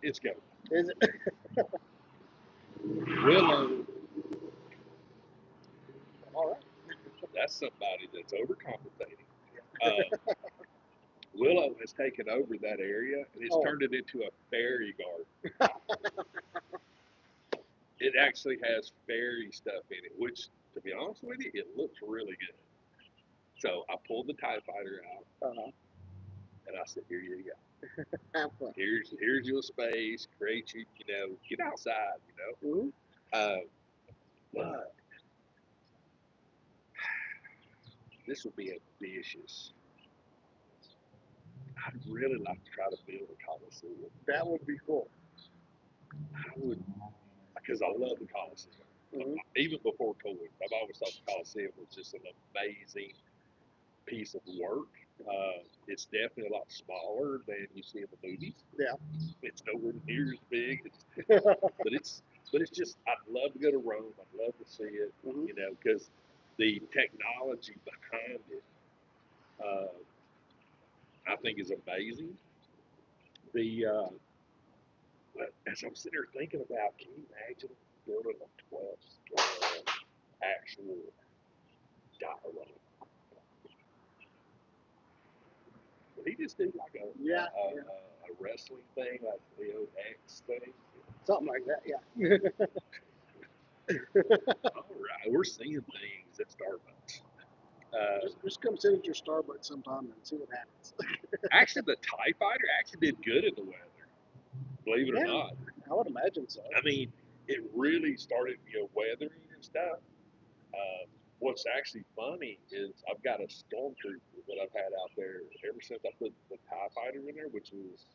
It's going. Is it? Willow, All right. that's somebody that's overcompensating. Willow has taken over that area, and it's turned it into a fairy garden. It actually has fairy stuff in it, which, to be honest with you, it looks really good. So I pulled the TIE Fighter out, and I said, "Here you go. Have fun. Here's your space. Create you, you know, get outside, you know." But this would be ambitious. I'd really like to try to build a Coliseum. That would be cool. I would, because I love the Coliseum. Even before toys, I've always thought the Coliseum was just an amazing piece of work. It's definitely a lot smaller than you see in the movies. Yeah. It's nowhere near as big. but it's just, I'd love to go to Rome. I'd love to see it. You know, because the technology behind it, I think, is amazing. But as I'm sitting there thinking about, can you imagine building a 12 scale actual diorama? Would he just do like a wrestling thing, like Leo X thing? Something like that, yeah. All right, we're seeing things at Starbucks. Just come sit at your Starbucks sometime and see what happens. Actually, the TIE Fighter actually did good in the weather, believe it or not. I would imagine so. I mean, it really started, you know, weathering and stuff. What's actually funny is I've got a stormtrooper that I've had out there ever since I put the TIE Fighter in there, which was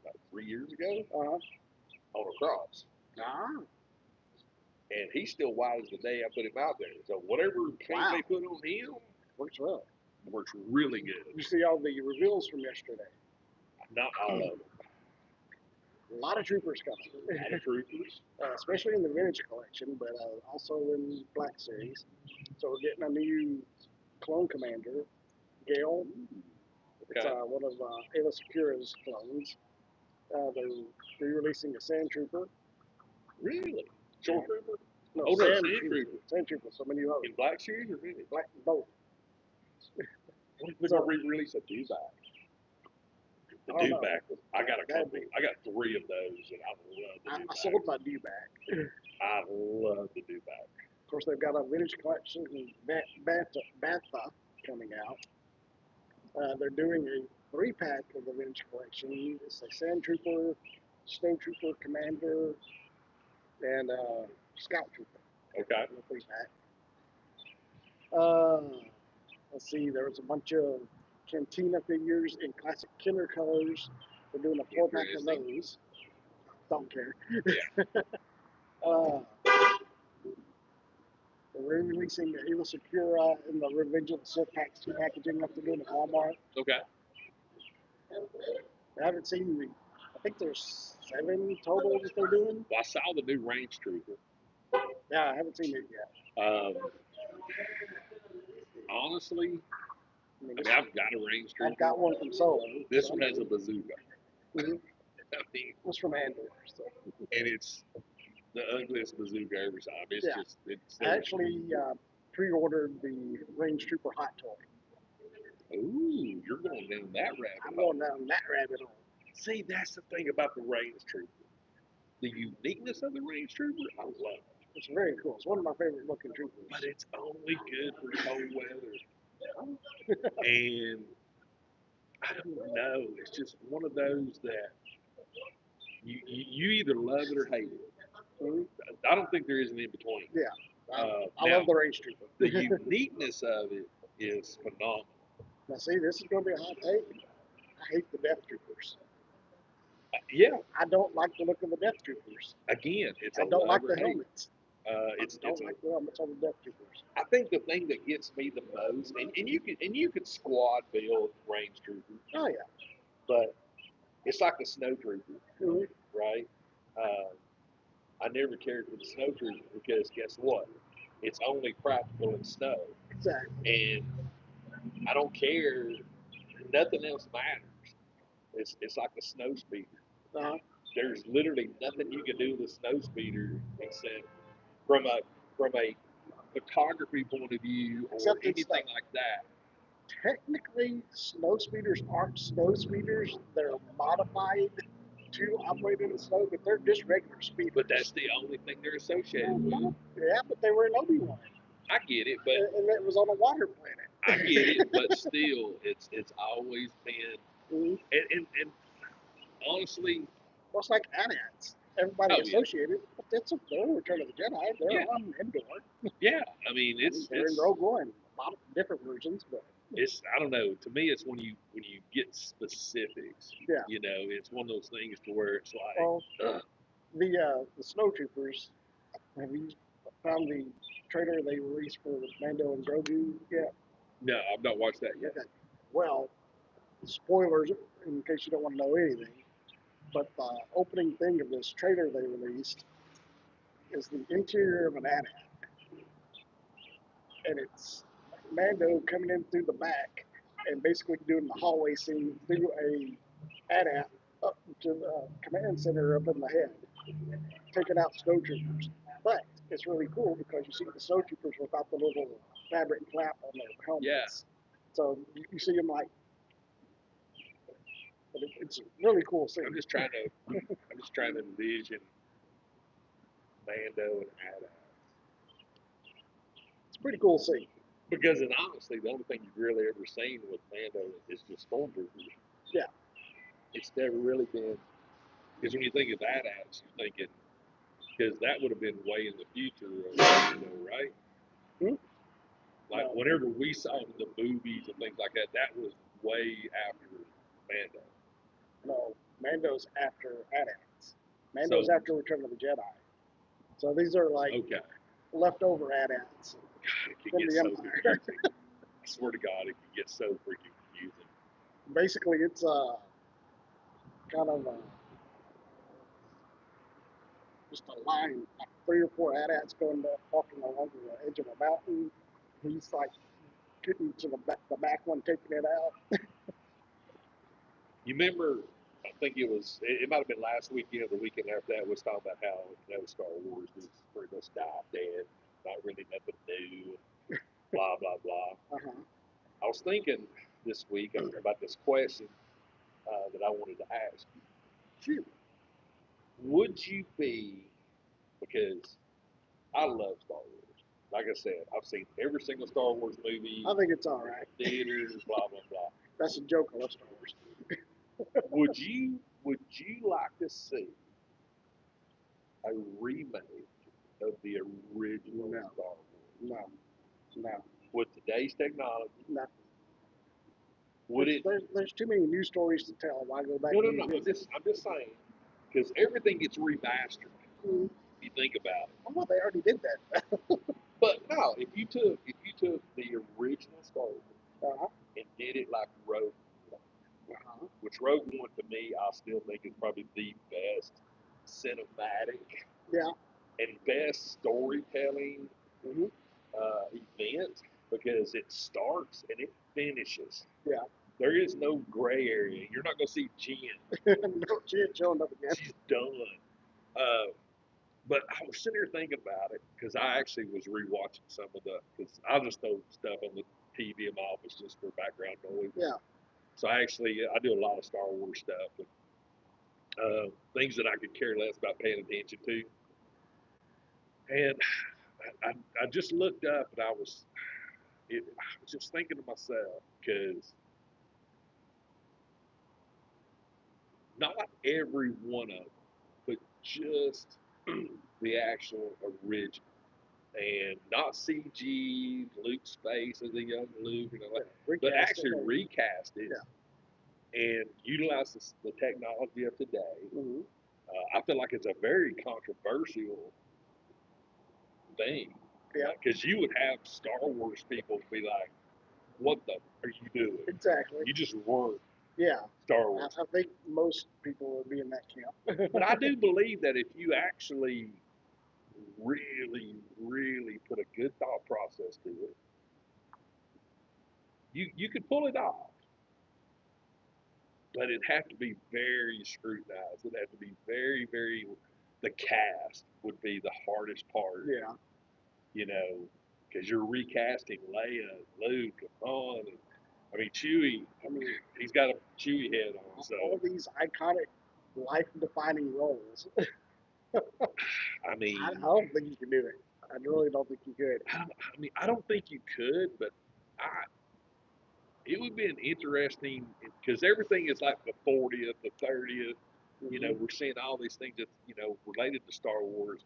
about 3 years ago, on a cross. And he's still white as the day I put him out there. So whatever paint they put on him works well. Works really good. You see all the reveals from yesterday? Not all of them. A lot of troopers coming. A lot of troopers. Especially in the vintage collection, but also in Black Series. So we're getting a new clone commander, Gale. It's Okay. one of Ayla Secura's clones. They're re-releasing a Sand Trooper. Really? Short trooper? No, Oh no, Sand Sand Trooper. Trooper. Sand Trooper. So many others. In Black Series or Vintage? Black both. What if they're So- gonna re-release a dewback? The I don't know. dewback. I got a That'd couple. be- I got 3 of those, and I love the I dewback. sold my dewback. I love the dewback. Of course, they've got a vintage collection in Bantha coming out. They're doing a 3-pack of the vintage collection. It's a Sand Trooper, Snow Trooper, Commander, and Scout Trooper. Okay. In the 3-pack. Let's see, there was a bunch of Cantina figures in classic Kenner colors. They're doing a 4-pack of Interesting. those. Don't care. Yeah. They're releasing Ayla Secura in the Revenge of the Sith packaging that they're doing at Walmart. Okay. I haven't seen the, I think there's 7 total that they're doing. Well, I saw the new Range Trooper. Yeah, I haven't seen it yet. Honestly, I mean, I've got a Range Trooper. I've got one from Solo. This one has a bazooka. Mhm. I mean, It's from Andor. So. and it's the ugliest bazooka every time. It's Yeah. just, it's. I actually pre-ordered the Range Trooper hot toy. Ooh, you're going down that rabbit I'm hole. going down that rabbit hole. See, that's the thing about the Range Trooper. The uniqueness of the Range Trooper, I love it. It's very cool. It's one of my favorite looking troopers. But it's only good for cold weather. And I don't know. It's just one of those that you either love it or hate it. Mhm. I don't think there is an in between. Yeah. I Now, love the Range Trooper. the uniqueness of it is phenomenal. Now, see, this is going to be a hot take. I hate the Death Troopers. Yeah, I don't like the look of the Death Troopers. again, it's I a don't like love the or hate. helmets. It's I don't like the helmets on the Death Troopers. I think the thing that gets me the most, and you could squad build Range Trooper, Oh, yeah. but it's like the Snow Trooper, Mhm. right? I never cared for the Snow Trooper because guess what? It's only practical in snow, Exactly. and I don't care. Nothing else matters. It's like the snow speeder. Uh-huh. There's literally nothing you can do with a snow speeder except from a photography point of view or Except it's anything like that. Technically, snow speeders aren't snow speeders. They're modified to operate in the snow, but they're just regular speeders. But that's the only thing they're associated with. Yeah, but they were in Obi-Wan. I get it, but And it was on a water planet. I get it, but still, it's always been. Mhm. And honestly, Well, it's like AT-ATs. Everybody Oh, yeah. associated, but that's they're in Return of the Jedi. They're Yeah. on Endor. yeah, I mean They're in Rogue One. A lot of different versions, but it's I don't know. To me, it's when you get specifics. Yeah. You know, it's one of those things to where it's like, well, ugh. the Snow Troopers. Have you found the trailer they released for Mando and Grogu yet? No, I've not watched that yet. Okay. Well, spoilers in case you don't want to know anything. But the opening thing of this trailer they released is the interior of an AT-AT. And it's Mando coming in through the back and basically doing the hallway scene through a AT-AT up to the command center up in the head, taking out snow troopers. But it's really cool because you see the snow troopers without the little fabric flap on their helmets. Yeah. So you see them like, but it's really cool scene. I'm just trying to envision Mando and Adam. It's a pretty cool scene. Because and honestly, the only thing you've really ever seen with Mando is just stormtroopers. Yeah. It's never really been. Because when you think of that as, you're thinking, because that would have been way in the future of Mando, right? Hmm? Like No. whenever we saw it in the movies and things like that, that was way after Mando. No, Mando's after AT-ATs. Mando's after Return of the Jedi. So these are like Okay. leftover AT-ATs God, it from can the get so Empire. confusing. I swear to God, it can get so freaking confusing. Basically, it's kind of just a line, like 3 or 4 AT-ATs going walking along the edge of a mountain. He's like getting to the back one, taking it out. You remember? I think it might have been last weekend or the weekend after that. Was talking about how Star Wars is pretty much died dead, not really nothing new, blah blah blah. Uh-huh. I was thinking this week about this question that I wanted to ask you. Shoot. Would you be, because I love Star Wars. Like I said, I've seen every single Star Wars movie, I think it's all right. theaters, blah blah blah. That's a joke. I love Star Wars. Would you like to see a remake of the original No. Star Wars No. with today's technology? No. Would it? There's too many new stories to tell. Why go back? No. I'm just saying, because everything gets remastered. Mm-hmm. If you think about it. Well, they already did that. But no, if you took the original Star Wars Uh-huh. and did it like Rogue One, Uh-huh. which Rogue One to me, I still think is probably the best cinematic Yeah. and best storytelling Mm-hmm. event, because it starts and it finishes. Yeah. There is no gray area. You're not going to see Jen. No, she ain't showing up again. She's done. But I was sitting here thinking about it because I actually was rewatching some of because I just throw stuff on the TV in my office just for background noise. Yeah. So I do a lot of Star Wars stuff and things that I could care less about paying attention to. And I just looked up and I was just thinking to myself, because not every one of them, but just the actual original. And not CG Luke's face as a young Luke, but actually recast it and utilize the technology of today. Mm-hmm. I feel like it's a very controversial thing. Yeah. Because you would have Star Wars people be like, "What the are you doing? Exactly. You just weren't Yeah. Star Wars." I think most people would be in that camp. But I do believe that if you actually really, really put a good thought process to it, you could pull it off. But it'd have to be very scrutinized. It'd have to be very, very. The cast would be the hardest part. Yeah. Because you're recasting Leia, and Luke, and Han, and Chewie. He's got a Chewie head on. So all these iconic, life-defining roles. I don't think you can do it. I really don't think you could. I don't think you could, but it would be an interesting, because everything is like the 40th, the 30th. We're seeing all these things that related to Star Wars.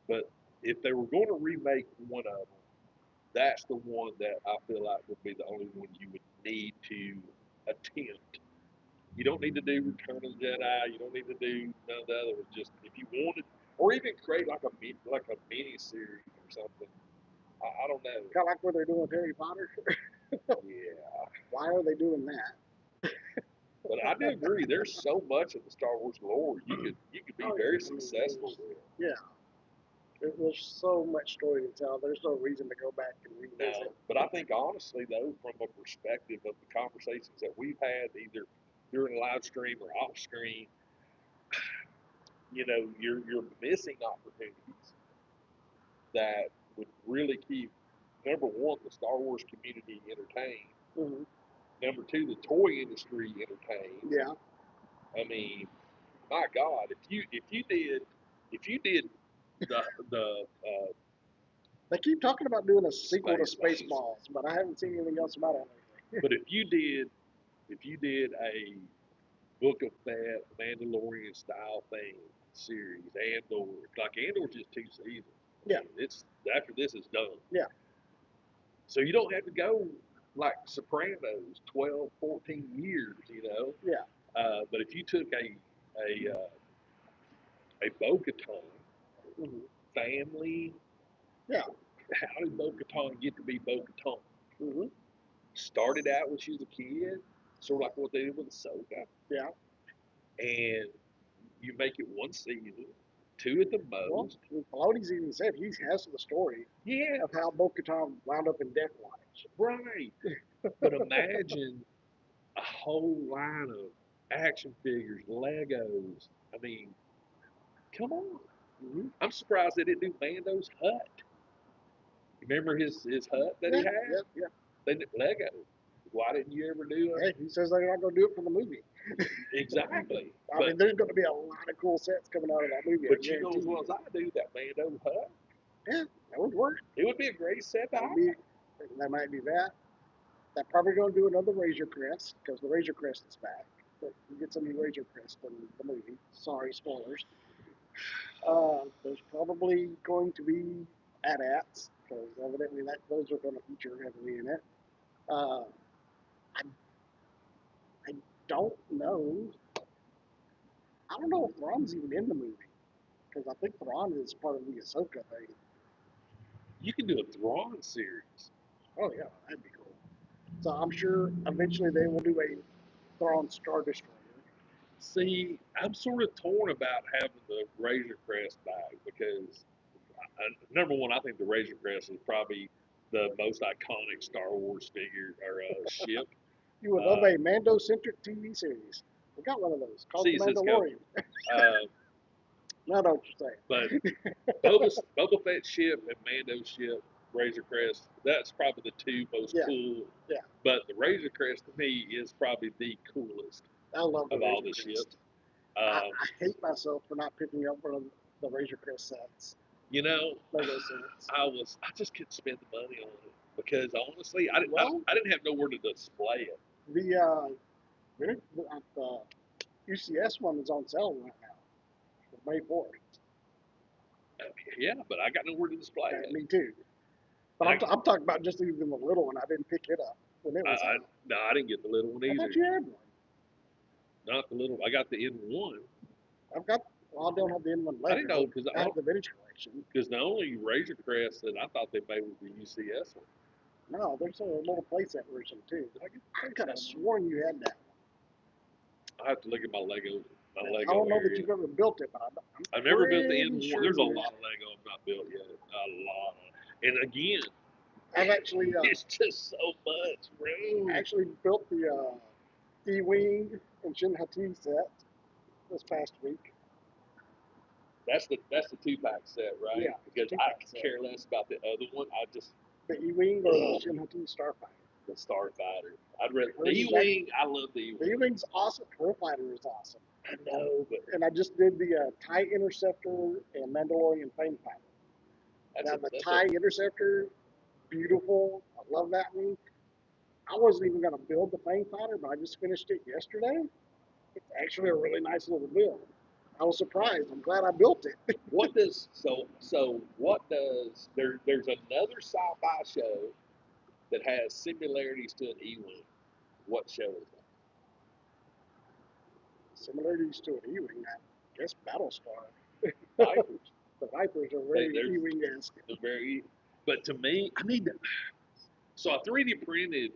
But if they were going to remake one of them, that's the one that I feel like would be the only one you would need to attempt. You don't need to do Return of the Jedi. You don't need to do none of the other ones. Just if you wanted, or even create like a mini series or something. I don't know. Kind of like what they're doing with Harry Potter. Yeah. Why are they doing that? But I do agree. There's so much of the Star Wars lore you could be very successful with. Yeah. There's so much story to tell. There's no reason to go back and revisit. No, but I think honestly though, from a perspective of the conversations that we've had, either during a live stream or off screen, you're missing opportunities that would really keep, number one, the Star Wars community entertained. Mm-hmm. Number two, the toy industry entertained. Yeah. My God, if you did the they keep talking about doing a sequel to Spaceballs, but I haven't seen anything else about it. But if you did a Book of Fett, Mandalorian style thing series, Andor, like Andor's just 2 seasons. Yeah. It's after this is done. Yeah. So you don't have to go like Sopranos, 12, 14 years, Yeah. But if you took a Bo-Katan family, yeah, how did Bo-Katan get to be Bo-Katan? Mm-hmm. Started out when she was a kid, sort of like what they did with Ahsoka. Yeah. And you make it one season, 2 at the Well, most. Filoni's even said he has the story Yeah, of how Bo-Katan wound up in Death Watch. right. But imagine a whole line of action figures, Legos. I mean, come on. Mm-hmm. I'm surprised they didn't do Mando's hut. Remember his hut that he Yeah, had? yeah, yeah. They did Lego. Why didn't you ever do Hey, it? he says they're not going to do it for the movie. Exactly. I mean, there's going to be a lot of cool sets coming out of that movie. I But you know guarantee as well you. as I do that Mando hut. Yeah, that would work. It would be a great set to That have. would be. That might be that. They're probably going to do another Razor Crest because the Razor Crest is back. But you get some new Razor Crest in the movie. Sorry, spoilers. There's probably going to be AT-ATs because evidently those are going to feature heavily in it. Uh, I, I don't know. I don't know if Thrawn's even in the movie because I think Thrawn is part of the Ahsoka thing. You can do a Thrawn series. Oh yeah, that'd be cool. So I'm sure eventually they will do a Thrawn Star Destroyer. See, I'm sort of torn about having the Razor Crest back because, number one, I think the Razor Crest is probably the most iconic Star Wars figure or ship. You would love a Mando-centric TV series. We got one of those called See, The it's go. Mandalorian. Uh, I know what you're but saying. Boba Fett ship and Mando ship, Razor Crest, that's probably the two most Yeah, cool. yeah. But the Razor Crest to me is probably the coolest I love the of all Razor the Crest. ships. I hate myself for not picking up one of the Razor Crest sets. You know, Lego sets. I just couldn't spend the money on it because honestly, Well, I didn't have nowhere to display it. the UCS one is on sale right now. For May 4th. Yeah, but I got nowhere to display Okay, it. me too. But And I'm talking about just even the little one. I didn't pick it up when it was out. no, I didn't get the little one I either. thought you had one. Not the little. I got the N1. I've got. Well, I don't have the N1 I later. didn't know because I have the vintage collection. the only Razor Crest that I thought they made was the UCS one. No, there's a little playset version too. I could have sworn you had that I have to look at my Lego one. I don't know that area. you've ever built it, but I'm I've never built the pretty N1. sure There's a you lot have. of Lego I've not built yet. A lot. And again, I've actually it's just so much room. actually built the E-wing and Shin Hati set this past week. That's the 2-pack set, right? Yeah, Because I two-pack could set. care less about the other one. I just The E-wing or the Shin Hati Starfighter. the Starfighter. I'd rather the Hers is E-wing. I love the The E-wing. E-wing's awesome. Her fighter is awesome. I know, but And I just did the TIE Interceptor and Mandalorian Flame Fighter. that's Now a the that's TIE a Interceptor, beautiful. I love that one. I wasn't even going to build the Flame Fighter, but I just finished it yesterday. It's actually a really nice little build. I was surprised. I'm glad I built it. what does what does there's another sci-fi show that has similarities to an E-wing. What show is Similarities to an E-wing, I guess Battlestar. that? Vipers. The Vipers are They, very they're E-wing-esque. they're very. But to me, I need to. So I 3D printed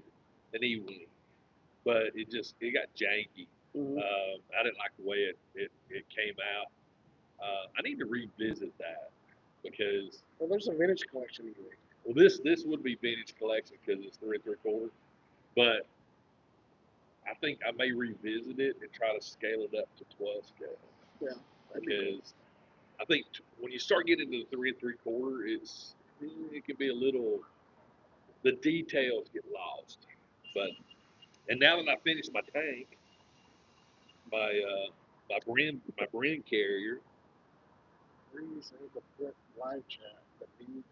an E-wing, but it got janky. Mm-hmm. I didn't like the way it came out. I need to revisit that because Well, there's a vintage collection E-wing. well, this would be vintage collection because it's 3 3/4. But I think I may revisit it and try to scale it up to 12 scale Yeah, that'd be cool. because I think when you start getting into the 3 3/4, it can be a little the details get lost. But and now that I finished my tank, my Brin carrier, Please have the put live chat that need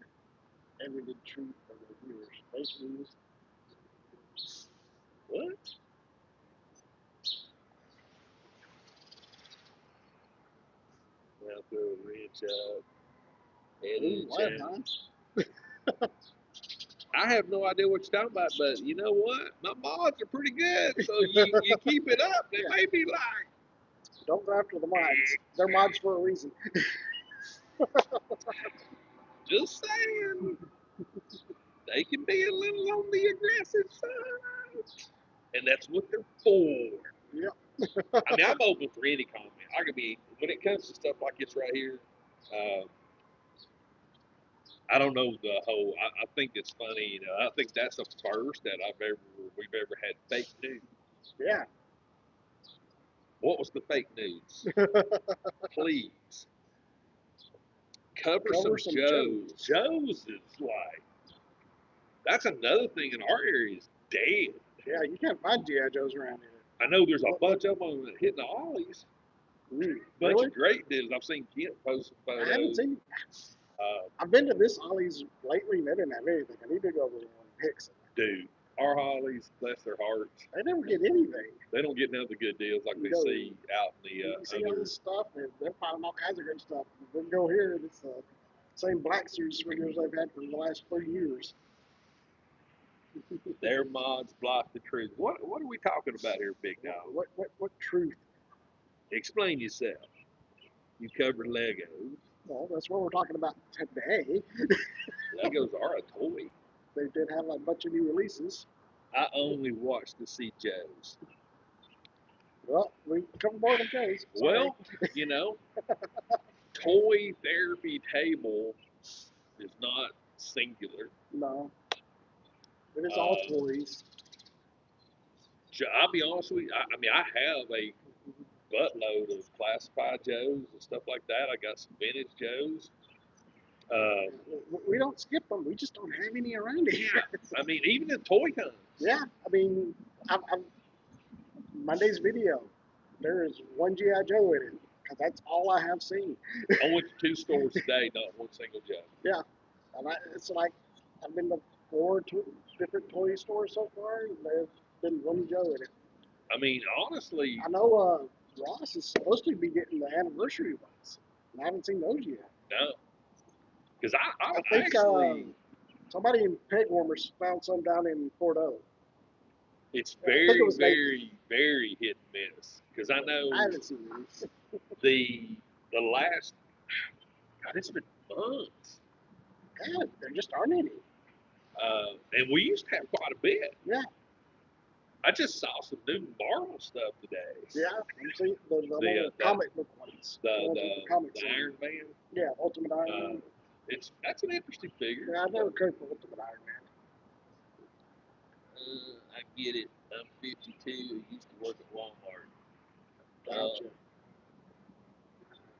edited treat for the viewers. Thank you. what? Now throw a wrench up, Ooh, edit why chat. not? I have no idea what you're talking about, but you know what? My mods are pretty good, so you keep it up. They Yeah. may be like, Don't go after the mods. They're mods for a reason. just saying, they can be a little on the aggressive side, and that's what they're for. Yep. I mean, I'm open for any comment. I could be when it comes to stuff like this right here. I don't know the whole. I think it's funny. You know, I think that's the first that we've ever had fake news. Yeah. What was the fake news? Please cover some Joes. Joes is like that's another thing in our area is dead. Yeah, you can't find G.I. Joes around here. I know there's a bunch of them hitting the ollies. Bunch really? of great deals. I've seen Kent post some photos. I haven't seen. I've been to this Ollie's lately, and they didn't have anything. I need to go over there and pick some. Dude, our Hollies, bless their hearts. They never get anything. They don't get none of the good deals like they see out in the you see all this stuff, and they're finding all kinds of good stuff. We go here, and it's the same black series figures they've had for the last 3 years. Their mods block the truth. What are we talking about here, big dog? What truth? Explain yourself. You covered Legos. Well, that's what we're talking about today. Legos are a toy. They did have a bunch of new releases. I only watched to see Joe's. Well, we covered more than Joe's. Well, you know, toy therapy table is not singular. No. It is all toys. I'll be honest with you. I mean, I have a buttload of classified Joes and stuff like that. I got some vintage Joes. We don't skip them. We just don't have any around here. Yeah. I mean, even in toy hunts. Yeah. I mean, Monday's video, there is one G.I. Joe in it. Because that's all I have seen. I went to 2 stores today, not one single Joe. Yeah. And it's like, I've been to 4 different toy stores so far, and there's been one Joe in it. I mean, honestly. I know Ross is supposed to be getting the anniversary ones, and I haven't seen those yet. No. Because I think actually. Somebody in Peg Warmers found some down in Fort O. It's very hit and miss. Because I know. I haven't seen these. The last. God, it's been months. God, there just aren't any. And we used to have quite a bit. Yeah. I just saw some new Marvel stuff today. Yeah, you see the comic book ones. The Iron Man. Yeah, Ultimate Iron Man. That's an interesting figure. Yeah, I never cared for Ultimate Iron Man. I get it. I'm 52. I used to work at Walmart. Gotcha.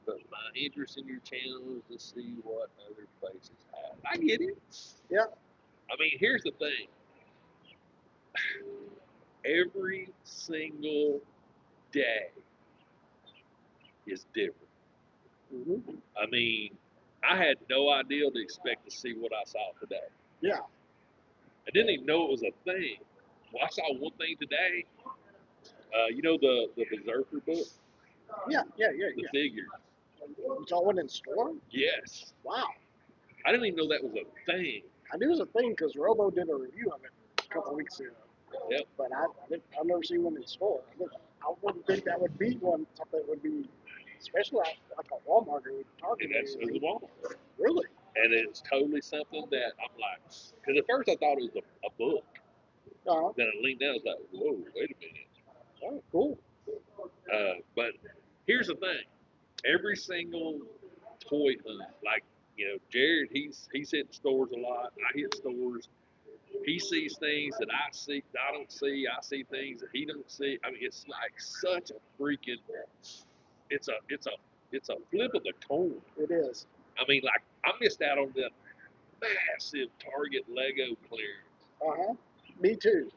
But my interest in your channel is to see what other places have. I get it. Yeah. I mean, here's the thing. Every single day is different. Mm-hmm. I mean, I had no idea to expect to see what I saw today. Yeah. I didn't even know it was a thing. Well, I saw one thing today. You know the Berserker book? Yeah. The figures. You saw one in store? Yes. Wow. I didn't even know that was a thing. I knew it was a thing because Robo did a review of it a couple of weeks ago. Yep. But I've never seen one in store. I wouldn't think that would be something that would be, especially like a Walmart or Target. And that's a Walmart. Really? And it's totally something that I'm like, because at first I thought it was a book. Then I leaned down, I was like, whoa, wait a minute. Oh, cool. But here's the thing. Every single toy hunt, like, you know, Jared, he's hitting stores a lot. I hit stores. He sees things that I don't see. I see things that he don't see. I mean, it's like such a freaking. It's a flip of the coin. It is. I mean, like I missed out on the massive Target Lego clearance. Me too.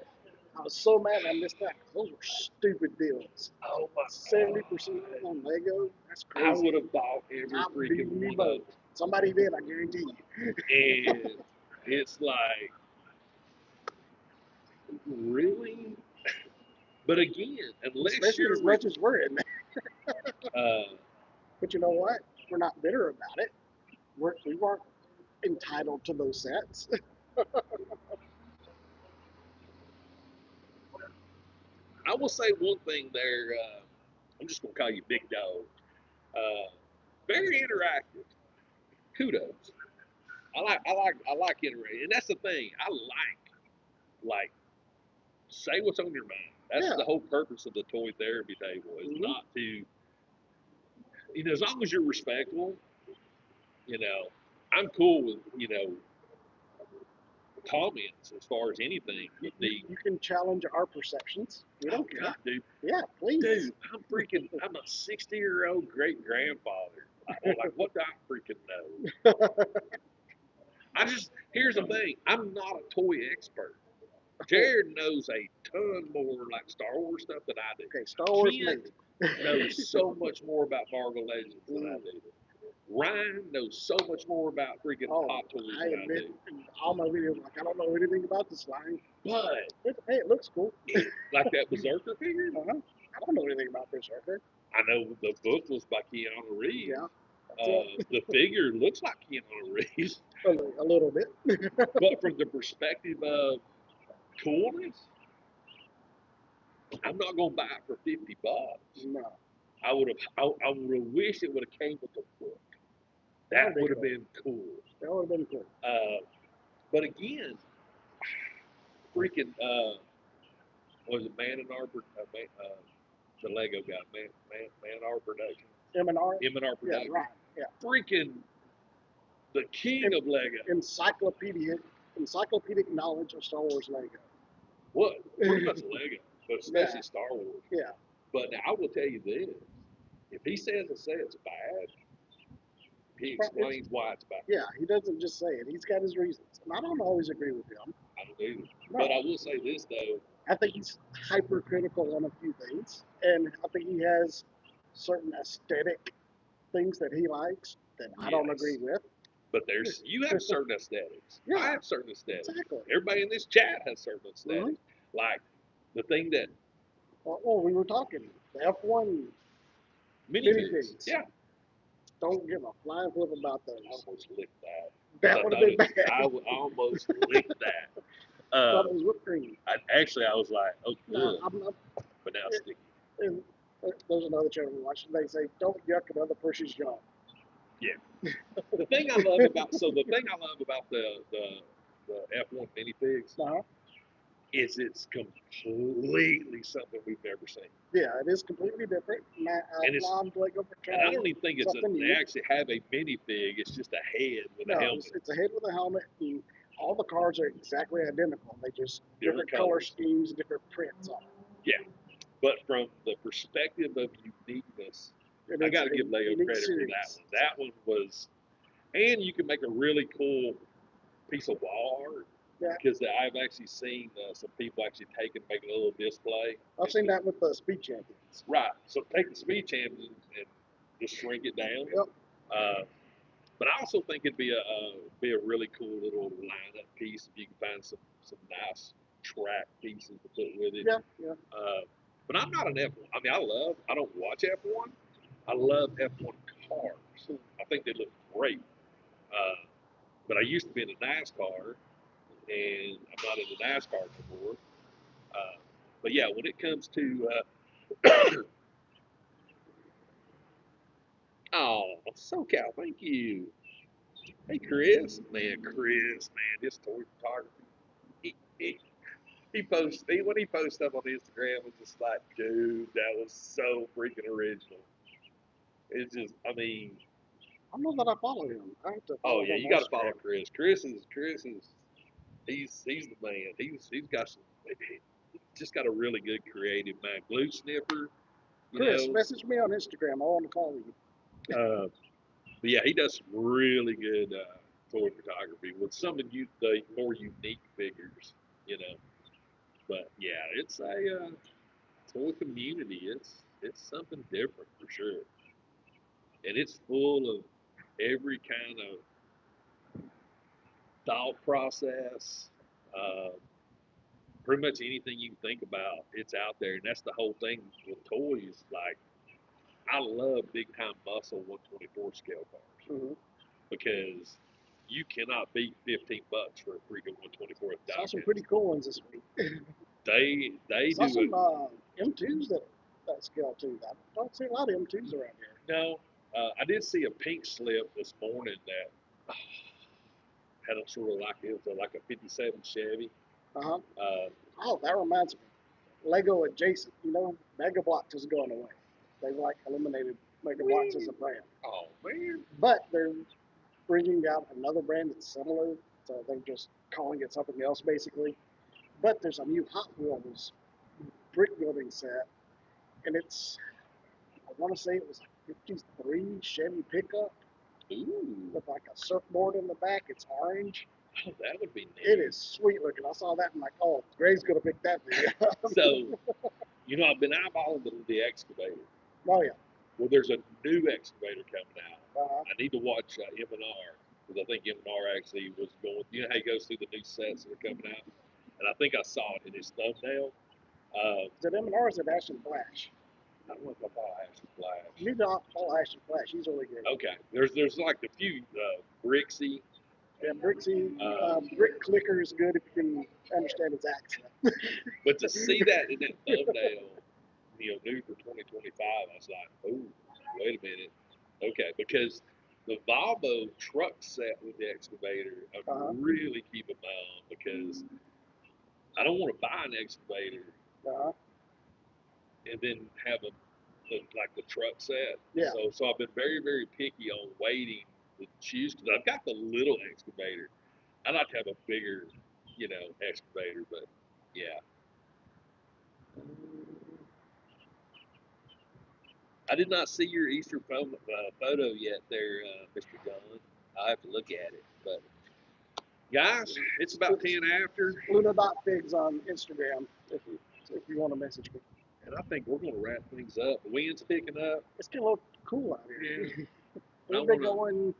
I was so mad I missed that. Those were stupid deals. Oh my! 70% on Lego. That's crazy. I would have bought every freaking one of them. Somebody did, I guarantee you. And it's like, really? But again, unless especially you're as much as we're in there. But you know what? We're not bitter about it. We weren't entitled to those sets. I will say one thing there. I'm just gonna call you Big Dog. Very interactive. Kudos. I like interactive, and that's the thing. I like say what's on your mind. That's the whole purpose of the toy therapy table is not to, you know, as long as you're respectful, You know, I'm cool with comments as far as anything. You, But you, you can challenge our perceptions. We oh don't care. God, dude, Yeah, please. I'm a 60-year-old great grandfather. Like, what do I freaking know? Here's the thing. I'm not a toy expert. Jared knows a ton more like Star Wars stuff than I do. Okay, Star Wars Kent maybe. knows so much more about Marvel Legends than I do. Ryan knows so much more about freaking Hot Toys I than I admit, do. in all my videos, like I don't know anything about this line. But Hey, it looks cool. like that Berserker figure, I don't know anything about Berserker. I know the book was by Keanu Reeves. Yeah, that's it. The figure looks like Keanu Reeves, A little bit. but from the perspective of coolness, I'm not gonna buy it for $50. No, I would have. I would have wished it would have came with the book. that That would have cool. been cool. That would have been cool. But again, freaking was it Man and Arbor? The Lego guy, Man Arbor Production, M&R? M&R Yeah, Production. right. Yeah. Freaking the king of Lego. Encyclopedic knowledge of Star Wars Lego. What? Pretty much Lego, but especially Star Wars. Yeah. But now I will tell you this: if he says a set's bad, he explains why it's bad. Yeah, he doesn't just say it. He's got his reasons. And I don't always agree with him. I don't either. No. But I will say this though: I think he's hypercritical on a few things, and I think he has certain aesthetic things that he likes that I don't agree with. But you have certain aesthetics. Yeah, I have certain aesthetics. Exactly. Everybody in this chat has certain aesthetics. Like the thing that Well, we were talking the F1 minifigs. Yeah. Don't give a flying flip about those. I almost licked that. That would have been bad. I almost licked that. Thought it was whipped cream. I was like, oh, No, I'm not. But now it's sticky. And there's another channel we watch. They say, "Don't yuck another person's jaw." Yeah. The thing I love about the F1 minifigs is it's completely something we've never seen. Yeah, it is completely different. And I don't even think they actually have a minifig. It's just a head with a helmet. It's a head with a helmet, and all the cars are exactly identical. They just different color schemes, different prints on them. Yeah, but from the perspective of uniqueness, I got to give Lego credit for that one. That one was, and you can make a really cool piece of wall art. Yeah. Because I've actually seen some people actually take and make a little display. I've seen that with the Speed Champions. Right. So take the Speed Champions and just shrink it down. Yep. But I also think it'd be a really cool little lineup piece if you can find some nice track pieces to put with it. Yeah. But I'm not an F1. I mean, I don't watch F1. I love F1 cars. I think they look great. But I used to be in a NASCAR, and I'm not in the NASCAR anymore. But yeah, when it comes to oh, SoCal, thank you. Hey, Chris, this toy photography. He posts when he posts stuff on Instagram, it's just like, dude, that was so freaking original. It's just, I mean, I don't know that I follow him. I have to follow you got to follow Chris. Chris is he's the man. He's just got a really good creative mind. Glue sniffer. Chris, message me on Instagram. I want to follow you. But yeah, he does some really good toy photography with some of the more unique figures, But yeah, it's a toy community. It's something different for sure, and it's full of every kind of thought process. Uh, Pretty much anything you can think about, it's out there, and that's the whole thing with toys. Like, I love big time muscle 124 scale cars because you cannot beat $15 for a freaking 124. Saw some pretty cool ones this week. They saw do some M2s that scale too. I don't see a lot of M2s around here. No, I did see a pink slip this morning that had a sort of like a '57 Chevy. Oh, that reminds me. Lego adjacent. Mega Bloks is going away. They eliminated Mega Bloks as a brand. Oh man! But bringing out another brand that's similar. So they're just calling it something else basically. But there's a new Hot Wheels brick building set, and I want to say it was like 53 Chevy pickup Ooh, with like a surfboard in the back. It's orange. oh, that would be It neat. is sweet looking. I saw that and I'm like, oh, Gray's gonna pick that thing up. So, you know, I've been eyeballing the excavator. Oh yeah. Well, there's a new excavator coming out. Uh, I need to watch M&R because I think M&R actually was going. You know how he goes through the new sets that are coming out, and I think I saw it in his thumbnail. is it M&R or is it Ashton Flash? I don't know if I follow Ashton Flash. You need to follow Ashton Flash. He's really good. Okay, there's like a few Brixie. Yeah, Brixie, Um, Brick Clicker is good if you can understand his accent. But to see that in that thumbnail, you know, new for 2025, I was like, oh, wait a minute. Okay, because the Volvo truck set with the excavator, I'm Uh-huh. really keeping my eye on because I don't want to buy an excavator Uh-huh. and then have like the truck set. Yeah. So I've been very, very picky on waiting to choose because I've got the little excavator. I'd like to have a bigger, you know, excavator, but yeah. I did not see your Easter photo yet, there, Mr. Gunn. I'll have to look at it. But guys, it's about 10 after, Luna.figs on Instagram if you want to message me. and I think we're going to wrap things up. The wind's picking up. It's getting a little cool out here. Yeah, I We've been want going,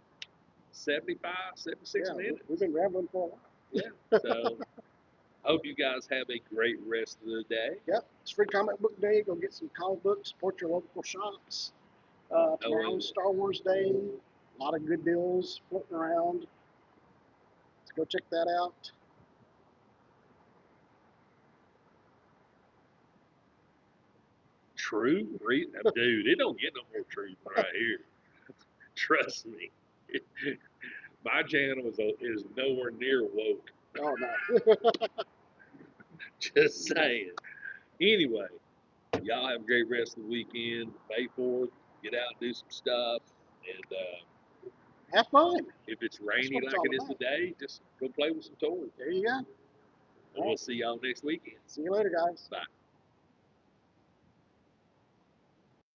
75, 76 yeah, minutes. we've been rambling for a while. Yeah. So I hope you guys have a great rest of the day. Yep, it's free comic book day. Go get some comic books, support your local shops. Tomorrow's Star Wars Day. A lot of good deals floating around. Let's go check that out. True, dude, it don't get no more truth right here. Trust me. My channel is nowhere near woke. Oh no. Just saying. Anyway, y'all have a great rest of the weekend. May 4th, get out and do some stuff. And Have fun. if it's That's rainy what it's like all it is about. today, just go play with some toys. There you go. And we'll see y'all next weekend. See you later, guys. Bye.